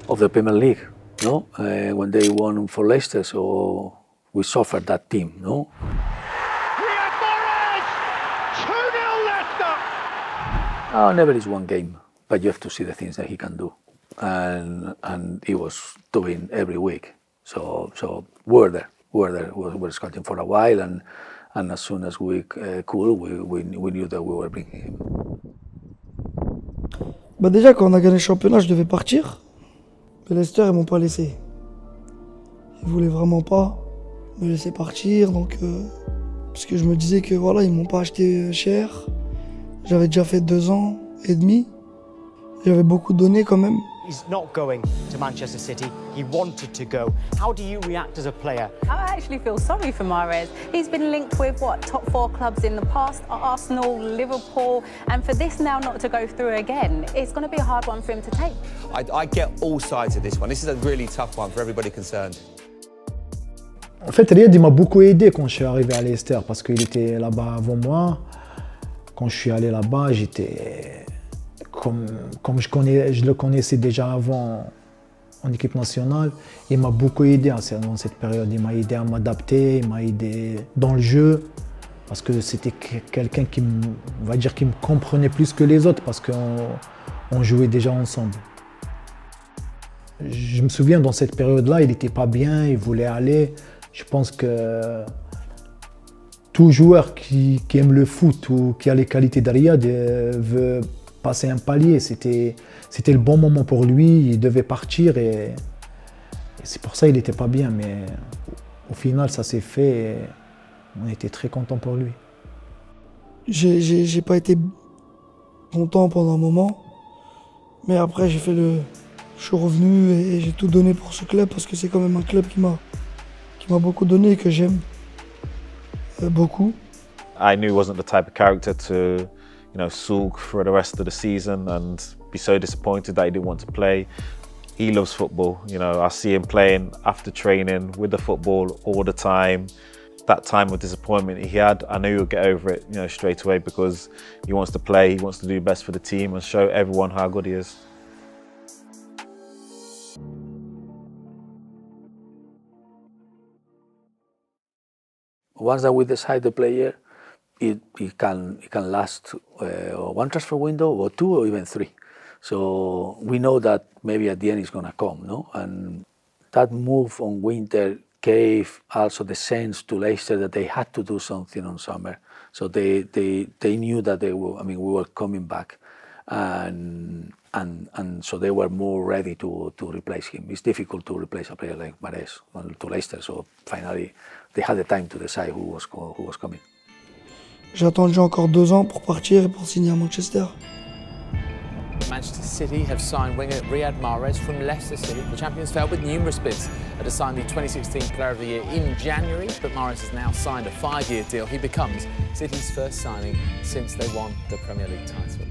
of the Premier League, no? When they won for Leicester, so we suffered that team, no? Riyad Mahrez! 2-0 Leicester! Oh, never is one game, but you have to see the things that he can do, and he was doing every week. So Werder was scouting for a while, and as soon as we could, we knew that we were bringing him. Bah déjà, quand on a gagné le championnat, je devais partir. Mais Leicester, ils m'ont pas laissé. Ils voulaient vraiment pas me laisser partir, donc parce que je me disais que voilà, ils m'ont pas acheté cher. J'avais déjà fait 2 ans et demi. J'avais beaucoup donné quand même. He's not going to Manchester City. He wanted to go. How do you react as a player? I actually feel sorry for Mahrez. He's been linked with top 4 clubs in the past, Arsenal, Liverpool, and for this now not to go through again, it's going to be a hard one for him to take. I get all sides of this one. This is a really tough one for everybody concerned. En fait, Riyad m'a beaucoup aidé quand je suis arrivé à Leicester parce qu'il était là-bas avant moi. Quand je suis allé là-bas, j'étais comme je le connaissais déjà avant en équipe nationale. Il m'a beaucoup aidé dans cette période. Il m'a aidé à m'adapter, il m'a aidé dans le jeu parce que c'était quelqu'un qui me comprenait plus que les autres parce qu'on jouait déjà ensemble. Je me souviens dans cette période-là, il n'était pas bien, il voulait aller. Je pense que tout joueur qui aime le foot ou qui a les qualités de Riyad veut passer un palier. C'était le bon moment pour lui, il devait partir et c'est pour ça qu'il n'était pas bien. Mais au final, ça s'est fait et on était très contents pour lui. J'ai pas été content pendant un moment, mais après je suis revenu et j'ai tout donné pour ce club parce que c'est quand même un club qui m'a beaucoup donné et que j'aime beaucoup. I knew he wasn't the type of character to, sulk for the rest of the season and be so disappointed that he didn't want to play. He loves football. I see him playing after training with the football all the time. That time of disappointment he had, I knew he would get over it, straight away because he wants to play, he wants to do best for the team and show everyone how good he is. Once that we decide the player, it can last one transfer window or 2 or even 3. So we know that maybe at the end it's going to come, no? And that move on winter gave also the sense to Leicester that they had to do something on summer. So they knew that we were coming back, and so they were more ready to replace him. It's difficult to replace a player like Mahrez to Leicester. So finally, they had the time to decide who was coming. J'ai attendu encore 2 ans pour partir et pour signer à Manchester. Manchester City have signed winger Riyad Mahrez from Leicester City. The champions failed with numerous bids to sign the 2016 Player of the Year in January, but Mahrez has now signed a 5-year deal. He becomes City's first signing since they won the Premier League title.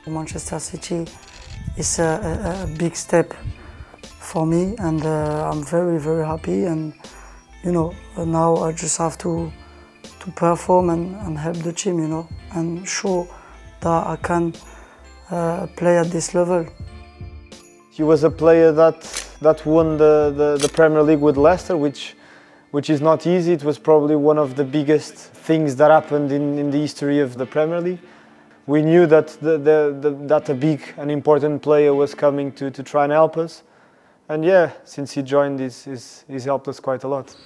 Manchester City is a big step for me, and I'm very, very happy. And now I just have to perform and help the team, and show that I can play at this level. He was a player that won the Premier League with Leicester, which is not easy. It was probably one of the biggest things that happened in the history of the Premier League. We knew that that a big and important player was coming to try and help us. And yeah, since he joined, he's helped us quite a lot.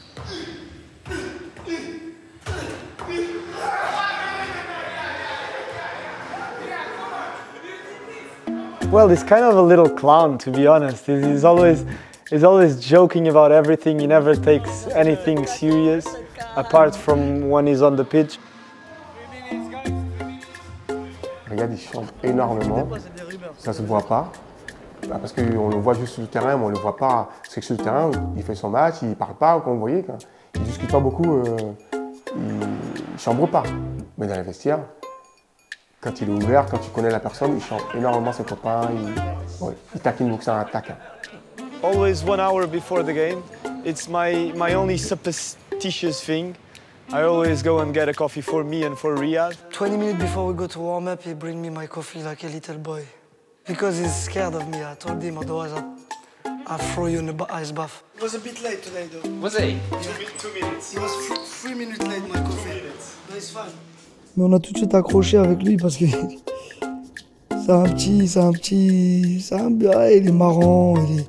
Well, he's kind of a little clown, to be honest. He's always joking about everything. He never takes anything serious, apart from when he's on the pitch. Riyad, il chante énormément. Ça se voit pas, parce qu'on le voit juste sur le terrain, mais on le voit pas. C'est que sur le terrain, il fait son match, il parle pas, comme vous voyez. Il discute pas beaucoup, il chambre pas. Mais dans les vestiaires, quand il est ouvert, quand tu connais la personne, il chante énormément ses copains, il taquine beaucoup, c'est un attaquant. Always 1 hour before the game. It's my only superstitious thing. I always go and get a coffee for me and for Riyad. 20 minutes before we go to warm up, he bring me my coffee like a little boy. Because he's scared of me. I told him otherwise I'll throw you in the ice bath. He was a bit late today though. Was he? 2 minutes. He was 3 minutes late, my coffee. But it's fine. Mais on a tout de suite accroché avec lui parce que il est marrant, il est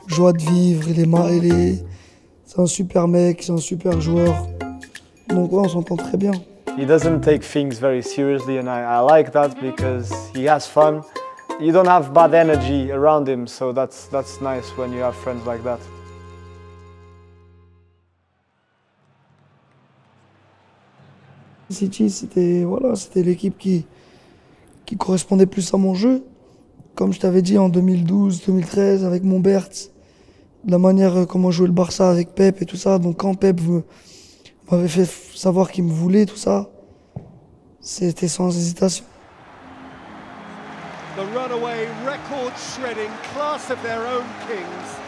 joie de vivre, c'est un super mec, c'est un super joueur. Donc ouais, on s'entend très bien. He doesn't take things very seriously and I like that because he has fun. You don't have bad energy around him, so that's nice when you have friends like that. City, c'était l'équipe qui correspondait plus à mon jeu. Comme je t'avais dit en 2012-2013 avec Montbert, la manière comment jouait le Barça avec Pep et tout ça. Donc quand Pep m'avait fait savoir qu'il me voulait, tout ça, c'était sans hésitation. The runaway, record-shredding class of their own kings.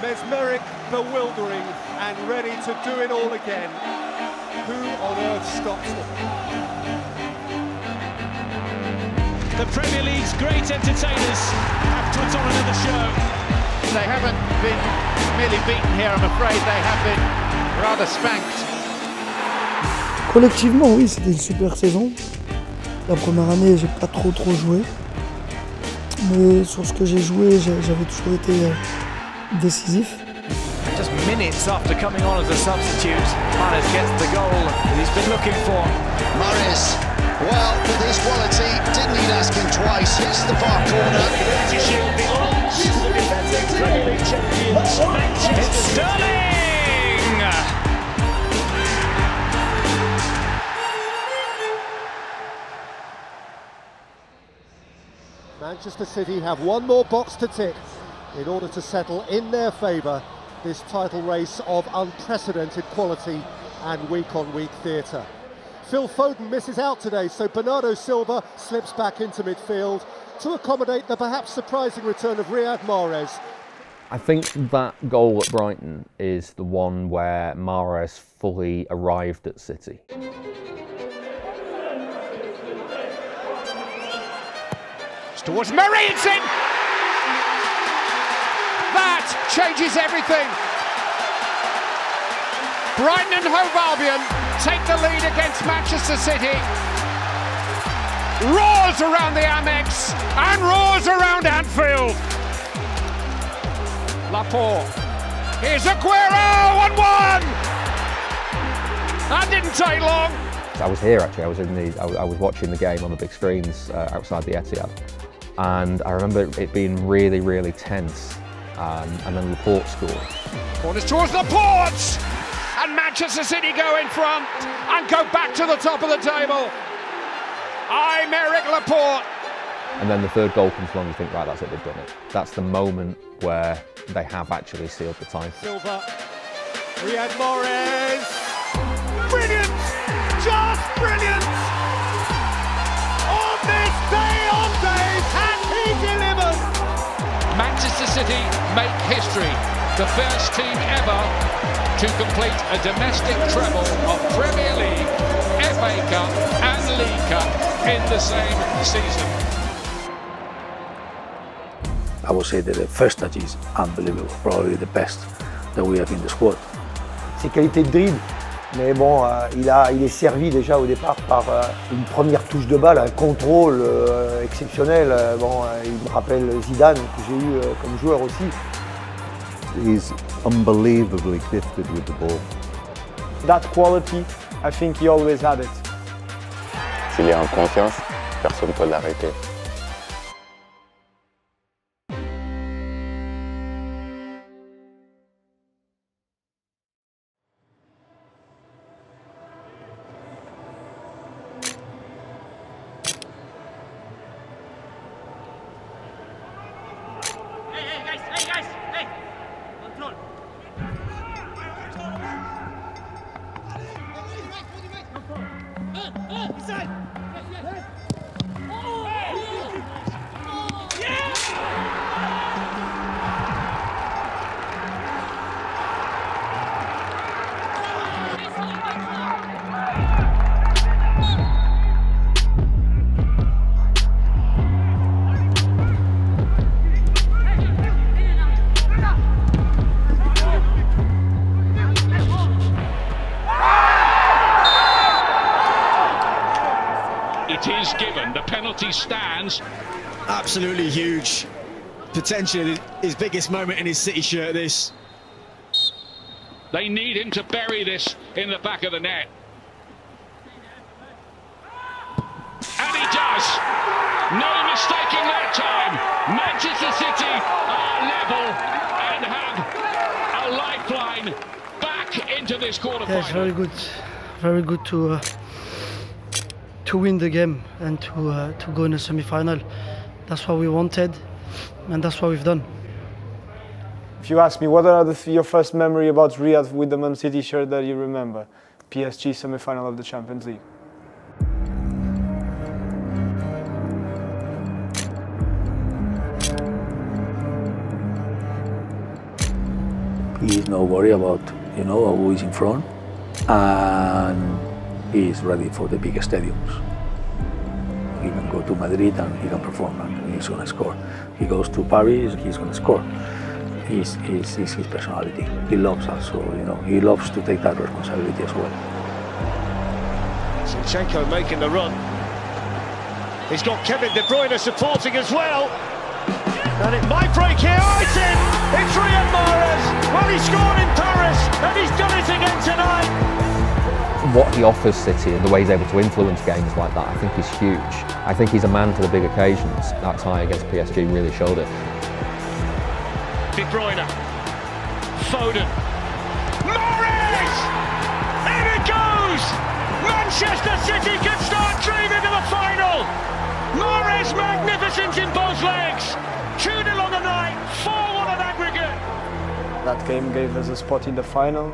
Mesmeric, bewildering, and ready to do it all again. Who on earth stops them? The Premier League's great entertainers have put on another show. They haven't been merely beaten here, I'm afraid. They have been rather spanked. Collectivement, oui, c'était une super saison. La première année, j'ai pas trop joué. Mais sur ce que j'ai joué, j'avais toujours été décisif. Just minutes after coming on as a substitute, Mahrez gets the goal that he's been looking for. Mahrez, well, with his quality, didn't need asking twice, hits the far corner. Community Shield belongs to the defending Premier League champions, Manchester Sterling! Manchester City have one more box to tick in order to settle in their favour this title race of unprecedented quality and week-on-week theatre. Phil Foden misses out today, so Bernardo Silva slips back into midfield to accommodate the perhaps surprising return of Riyad Mahrez. I think that goal at Brighton is the one where Mahrez fully arrived at City. It's towards Murray, it's in! That changes everything. Brighton and Hove Albion take the lead against Manchester City. Roars around the Amex and roars around Anfield. Laporte. Here's Aguero, 1-1. That didn't take long. I was here actually. I was watching the game on the big screens outside the Etihad, and I remember it being really tense. And then Laporte scored. Corners towards Laporte! And Manchester City go in front and go back to the top of the table. Aymeric Laporte. And then the third goal comes along, you think, right, that's it, they've done it. That's the moment where they have actually sealed the title. Silva, Riyad Mahrez. Brilliant! Just brilliant! On this day of days, has he delivered? Manchester City make history, the first team ever to complete a domestic treble of Premier League, FA Cup and League Cup in the same season. I would say that the first touch is unbelievable, probably the best that we have in the squad. Ses qualités de dribble, mais bon, il est servi déjà au départ par une première touche de balle, un contrôle exceptionnel. Il me rappelle Zidane que j'ai eu comme joueur aussi. He's unbelievably gifted with the ball. That quality, I think he always had it. S'il est en confiance, personne ne peut l'arrêter. It is given. The penalty stands. Absolutely huge. Potentially his biggest moment in his City shirt, this. They need him to bury this in the back of the net. And he does. No mistaking that time. Manchester City are level and have a lifeline back into this quarter-final. Yeah, it's very good to win the game and to go in a semi-final. That's what we wanted, and that's what we've done. If you ask me, what are your first memory about Riyadh with the Man City shirt that you remember? PSG semi-final of the Champions League. He's no worry about, who is in front, and he's ready for the big stadiums. He can go to Madrid and he can perform and he's going to score. He goes to Paris, he's going to score. It's his personality. He loves also, he loves to take that responsibility as well. Zinchenko making the run. He's got Kevin De Bruyne supporting as well. And it might break here. Oh, it's in! It's Riyad Mahrez! Well, he scored in Paris and he's done it again tonight. What he offers City and the way he's able to influence games like that, I think is huge. I think he's a man for the big occasions. That tie against PSG really showed it. De Bruyne, Foden, Mahrez! In it goes! Manchester City can start dreaming of the final! Mahrez magnificent in both legs! 2-0 on the night, 4-1 on aggregate! That game gave us a spot in the final.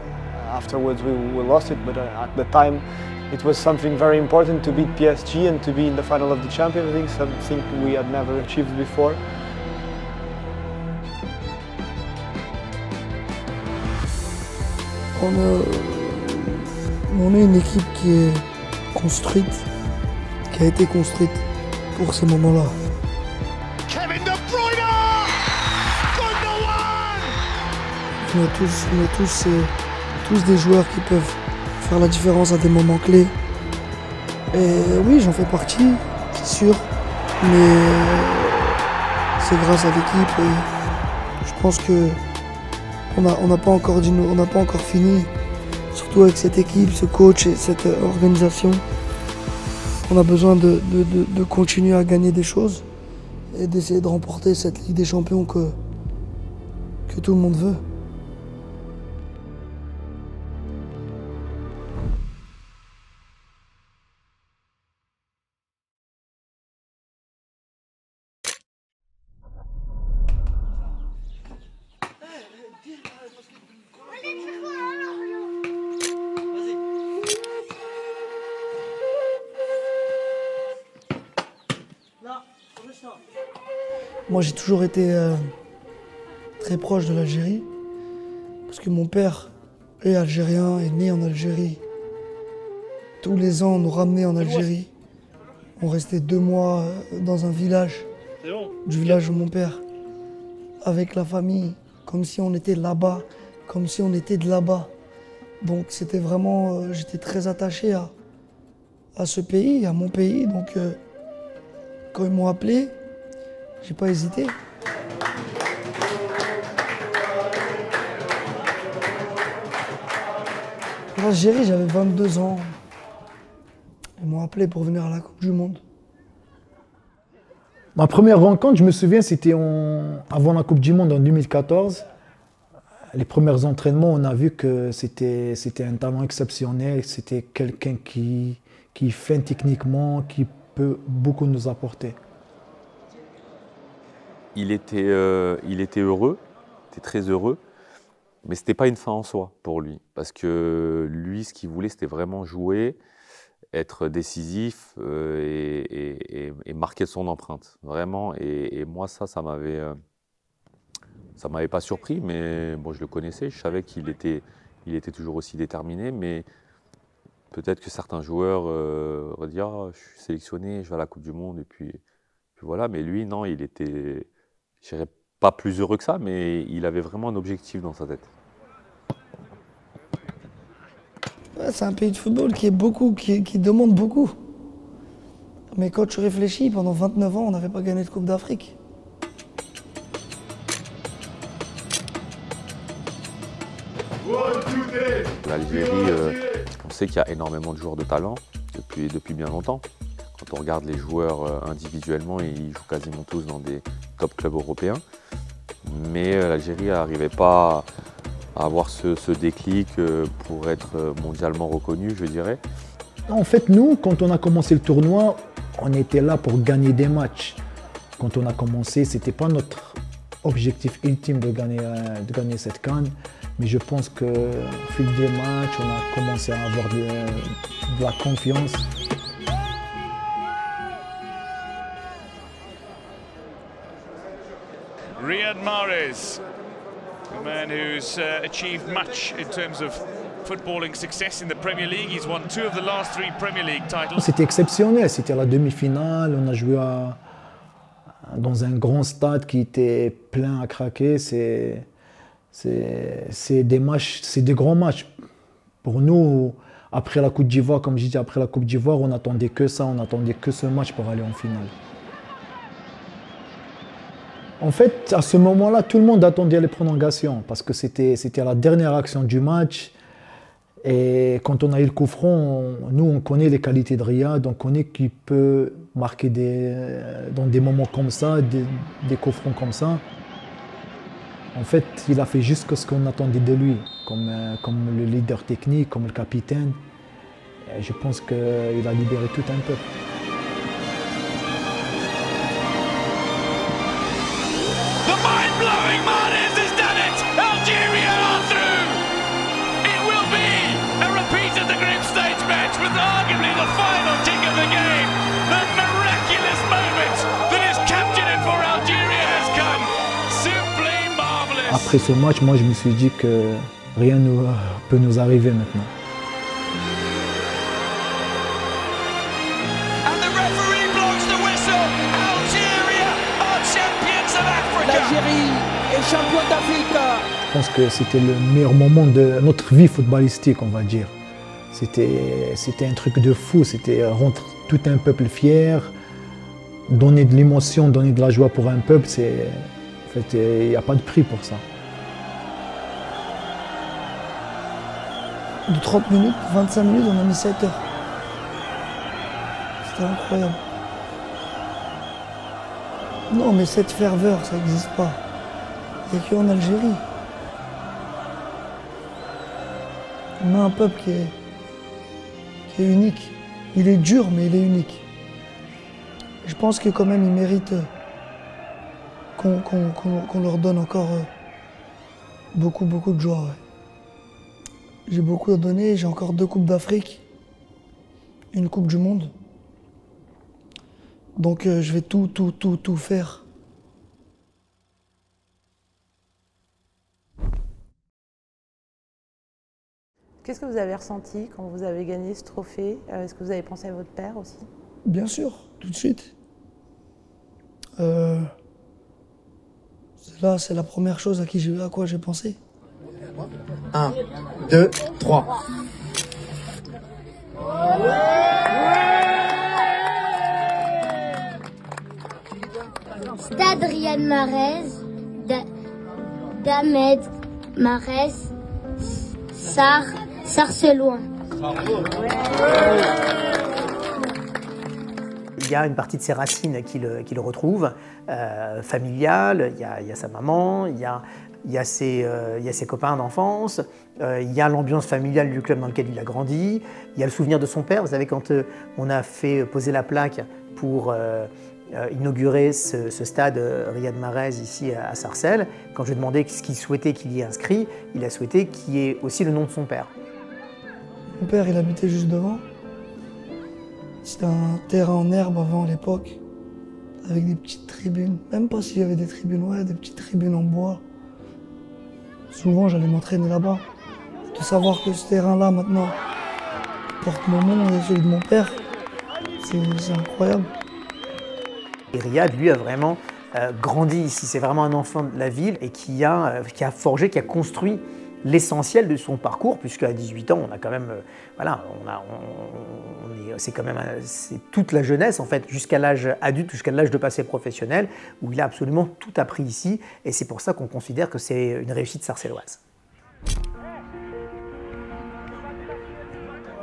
Afterwards we lost it, but at the time it was something very important to beat PSG and to be in the final of the Champions League, something we had never achieved before. On est une équipe qui est construite, qui a été construite pour ces moments-là. Kevin De Bruyne! On est tous des joueurs qui peuvent faire la différence à des moments clés. Et oui, j'en fais partie, c'est sûr, mais c'est grâce à l'équipe et je pense que on n'a pas encore fini, surtout avec cette équipe, ce coach et cette organisation. On a besoin de continuer à gagner des choses et d'essayer de remporter cette Ligue des Champions que tout le monde veut. Moi, j'ai toujours été très proche de l'Algérie, parce que mon père est algérien, est né en Algérie. Tous les ans, on nous ramenait en Algérie. On restait 2 mois dans un village, du village de mon père. avec la famille, comme si on était là-bas, comme si on était de là-bas. Donc c'était vraiment, j'étais très attaché à ce pays, à mon pays. Donc quand ils m'ont appelé, j'ai pas hésité. L'Algérie, j'avais 22 ans. Ils m'ont appelé pour venir à la Coupe du Monde. Ma première rencontre, je me souviens, c'était avant la Coupe du Monde en 2014. Les premiers entraînements, on a vu que c'était un talent exceptionnel, c'était quelqu'un qui feint techniquement, qui peut beaucoup nous apporter. Il était heureux, il était très heureux, mais ce n'était pas une fin en soi pour lui. Parce que lui, ce qu'il voulait, c'était vraiment jouer, être décisif et marquer son empreinte, vraiment. Et moi, ça m'avait pas surpris, mais bon, je le connaissais, je savais qu'il était toujours aussi déterminé, mais peut-être que certains joueurs auraient dit ah, je suis sélectionné, je vais à la Coupe du Monde, et puis voilà. Mais lui, non, il était, je dirais pas plus heureux que ça, mais il avait vraiment un objectif dans sa tête. Ouais, c'est un pays de football qui demande beaucoup. Mais quand tu réfléchis, pendant 29 ans, on n'avait pas gagné de Coupe d'Afrique. L'Algérie, on sait qu'il y a énormément de joueurs de talent depuis bien longtemps. Quand on regarde les joueurs individuellement, ils jouent quasiment tous dans des top clubs européens. Mais l'Algérie n'arrivait pas à avoir ce déclic pour être mondialement reconnu, je dirais. En fait, nous, quand on a commencé le tournoi, on était là pour gagner des matchs. Quand on a commencé, ce n'était pas notre objectif ultime de gagner cette CAN. Mais je pense qu'au fil des matchs, on a commencé à avoir de la confiance. Riyad Mahrez, a man who's achieved much in terms of footballing success in the Premier League. He's won 2 of the last 3 Premier League titles. C'était exceptionnel, c'était la demi-finale, on a joué dans un grand stade qui était plein à craquer. C'est des matchs, c'est des grands matchs. Pour nous, après la Côte d'Ivoire, comme je dis, après la Coupe d'Ivoire, on n'attendait que ça, on n'attendait que ce match pour aller en finale. En fait, à ce moment-là, tout le monde attendait les prolongations parce que c'était la dernière action du match. Et quand on a eu le coup franc, nous, on connaît les qualités de Riyad, on connaît qu'il peut marquer dans des moments comme ça, des coups francs comme ça. En fait, il a fait juste ce qu'on attendait de lui, comme le leader technique, comme le capitaine. Et je pense qu'il a libéré tout un peuple. The mind-blowing Mahrez has done it! Algeria are through! It will be a repeat of the group stage match with arguably the final tick of the game. The miraculous moment that is captured for Algeria has come. Simply marvelous. Après ce match, moi je me suis dit que rien ne peut nous arriver maintenant. L'Algérie est championne d'Afrique. Je pense que c'était le meilleur moment de notre vie footballistique, on va dire. C'était un truc de fou, c'était rendre tout un peuple fier, donner de l'émotion, donner de la joie pour un peuple, en fait, il n'y a pas de prix pour ça. De 30 minutes, 25 minutes, on a mis 7 heures. C'était incroyable. Non, mais cette ferveur, ça n'existe pas. Il n'y a qu'en Algérie. On a un peuple qui est unique. Il est dur, mais il est unique. Je pense que quand même, il mérite qu'on leur donne encore beaucoup de joie. Ouais. J'ai beaucoup à donner, j'ai encore 2 Coupes d'Afrique, une Coupe du Monde. Donc je vais tout faire. Qu'est-ce que vous avez ressenti quand vous avez gagné ce trophée? Est-ce que vous avez pensé à votre père aussi? Bien sûr, tout de suite. Là, c'est la première chose à quoi j'ai pensé. 1, 2, 3. Stade Riyad Mahrez, d'Ahmed Mahrez, Sarceloin. Il y a une partie de ses racines qui le retrouve, familiale, il y a sa maman, il y a ses copains d'enfance, il y a l'ambiance familiale du club dans lequel il a grandi, il y a le souvenir de son père. Vous savez, quand on a fait poser la plaque pour inaugurer ce stade Riyad Mahrez ici à Sarcelles, quand je lui ai demandé ce qu'il souhaitait qu'il y ait inscrit, il a souhaité qu'il y ait aussi le nom de son père. Mon père, il habitait juste devant. C'était un terrain en herbe avant à l'époque, avec des petites tribunes. Même pas s'il y avait des tribunes, ouais, des petites tribunes en bois. Souvent, j'allais m'entraîner là-bas. De savoir que ce terrain-là, maintenant, porte mon nom et celui de mon père, c'est incroyable. Et Riyad, lui, a vraiment grandi ici. C'est vraiment un enfant de la ville et qui a forgé, qui a construit l'essentiel de son parcours, puisque à 18 ans, on a quand même, c'est toute la jeunesse en fait, jusqu'à l'âge adulte, jusqu'à l'âge de passé professionnel, où il a absolument tout appris ici, et c'est pour ça qu'on considère que c'est une réussite sarcelloise.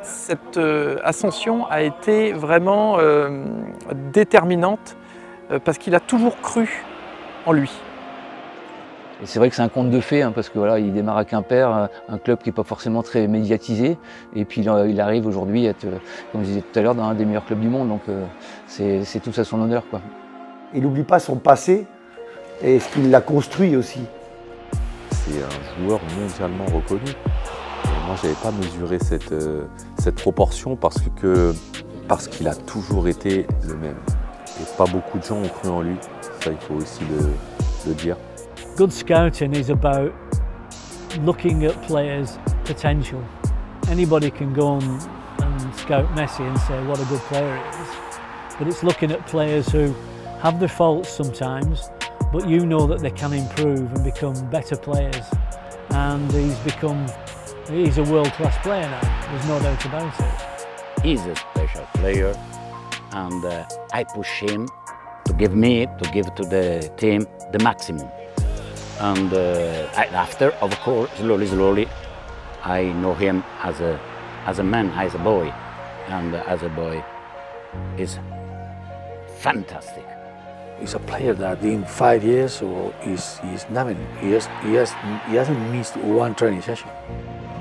Cette ascension a été vraiment déterminante parce qu'il a toujours cru en lui. Et c'est vrai que c'est un conte de fées, hein, parce que voilà, il démarre à Quimper, un club qui n'est pas forcément très médiatisé, et puis il arrive aujourd'hui à être, comme je disais tout à l'heure, dans un des meilleurs clubs du monde, donc c'est tout à son honneur, quoi. Il n'oublie pas son passé et ce qu'il l'a construit aussi. C'est un joueur mondialement reconnu. Et moi, je n'avais pas mesuré cette proportion parce qu'il a toujours été le même. Et pas beaucoup de gens ont cru en lui, ça il faut aussi le dire. Good scouting is about looking at players' potential. Anybody can go and scout Messi and say what a good player he is, but it's looking at players who have their faults sometimes, but you know that they can improve and become better players. And he's a world-class player now, there's no doubt about it. He's a special player, and I push him to give to the team the maximum. And after, of course, slowly, I know him as a man, as a boy, and as a boy, is fantastic. He's a player that in 5 years so he hasn't missed one training session.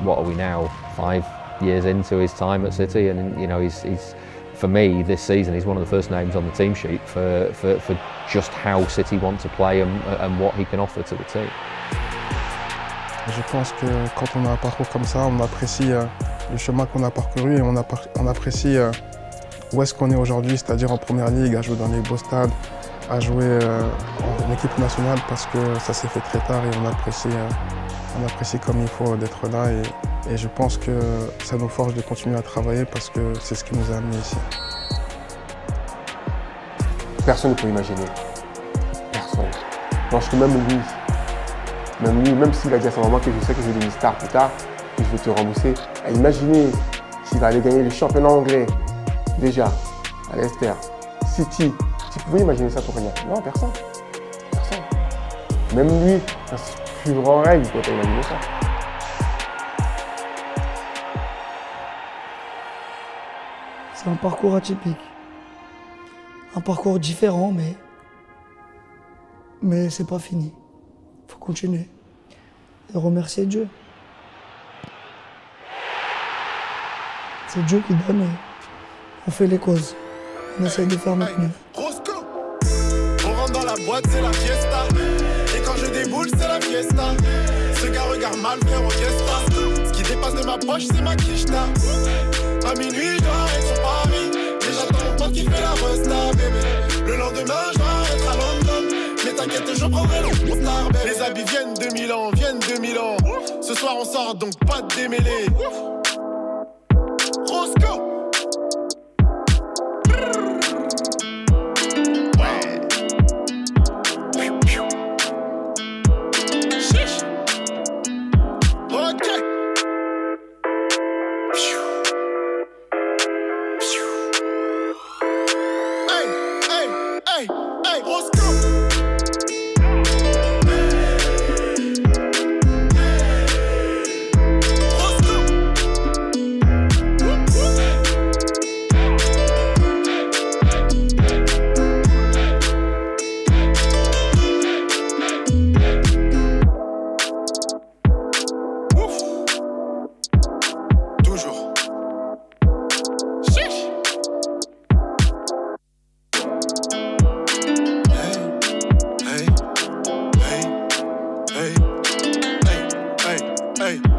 What are we now? 5 years into his time at City, and you know he's for me this season he's one of the first names on the team sheet for just how City want to play and what he can offer to the team. Je pense que quand on a un parcours comme ça, on apprécie le chemin qu'on a parcouru et on apprécie où est-ce qu'on est aujourd'hui, c'est-à-dire en première ligue, à jouer dans les beaux stades, à jouer en équipe nationale parce que ça s'est fait très tard et on apprécie comme il faut d'être là et je pense que ça nous force de continuer à travailler parce que c'est ce qui nous a amenés ici. Personne ne peut imaginer. Personne. Je pense que même s'il a dit à sa maman que je sais que je vais devenir star plus tard, que je vais te rembourser, imaginez s'il va aller gagner le championnat anglais, déjà, à Leicester, City. Tu pouvais imaginer ça pour rien? Non, personne. Personne. Même lui, dans ses plus grands rêves, il ne pouvait pas imaginer ça. C'est un parcours atypique. Un parcours différent, mais c'est pas fini. Il faut continuer et remercier Dieu. C'est Dieu qui donne et on fait les causes. On essaye de faire notre mieux. On rentre dans la boîte, c'est la fiesta. Et quand je déboule, c'est la fiesta. Ce gars regarde mal, frère, orchestra. Ce qui dépasse de ma poche, c'est ma quicheta. À minuit, je dois être sur Paris. Et j'attends mon pote qui fait la resta, bébé. Le lendemain, je dois être à London. Mais t'inquiète, je prendrai le star, bébé. Les habits viennent de Milan, Ce soir, on sort donc pas de démêlés. Roscoe. Hey.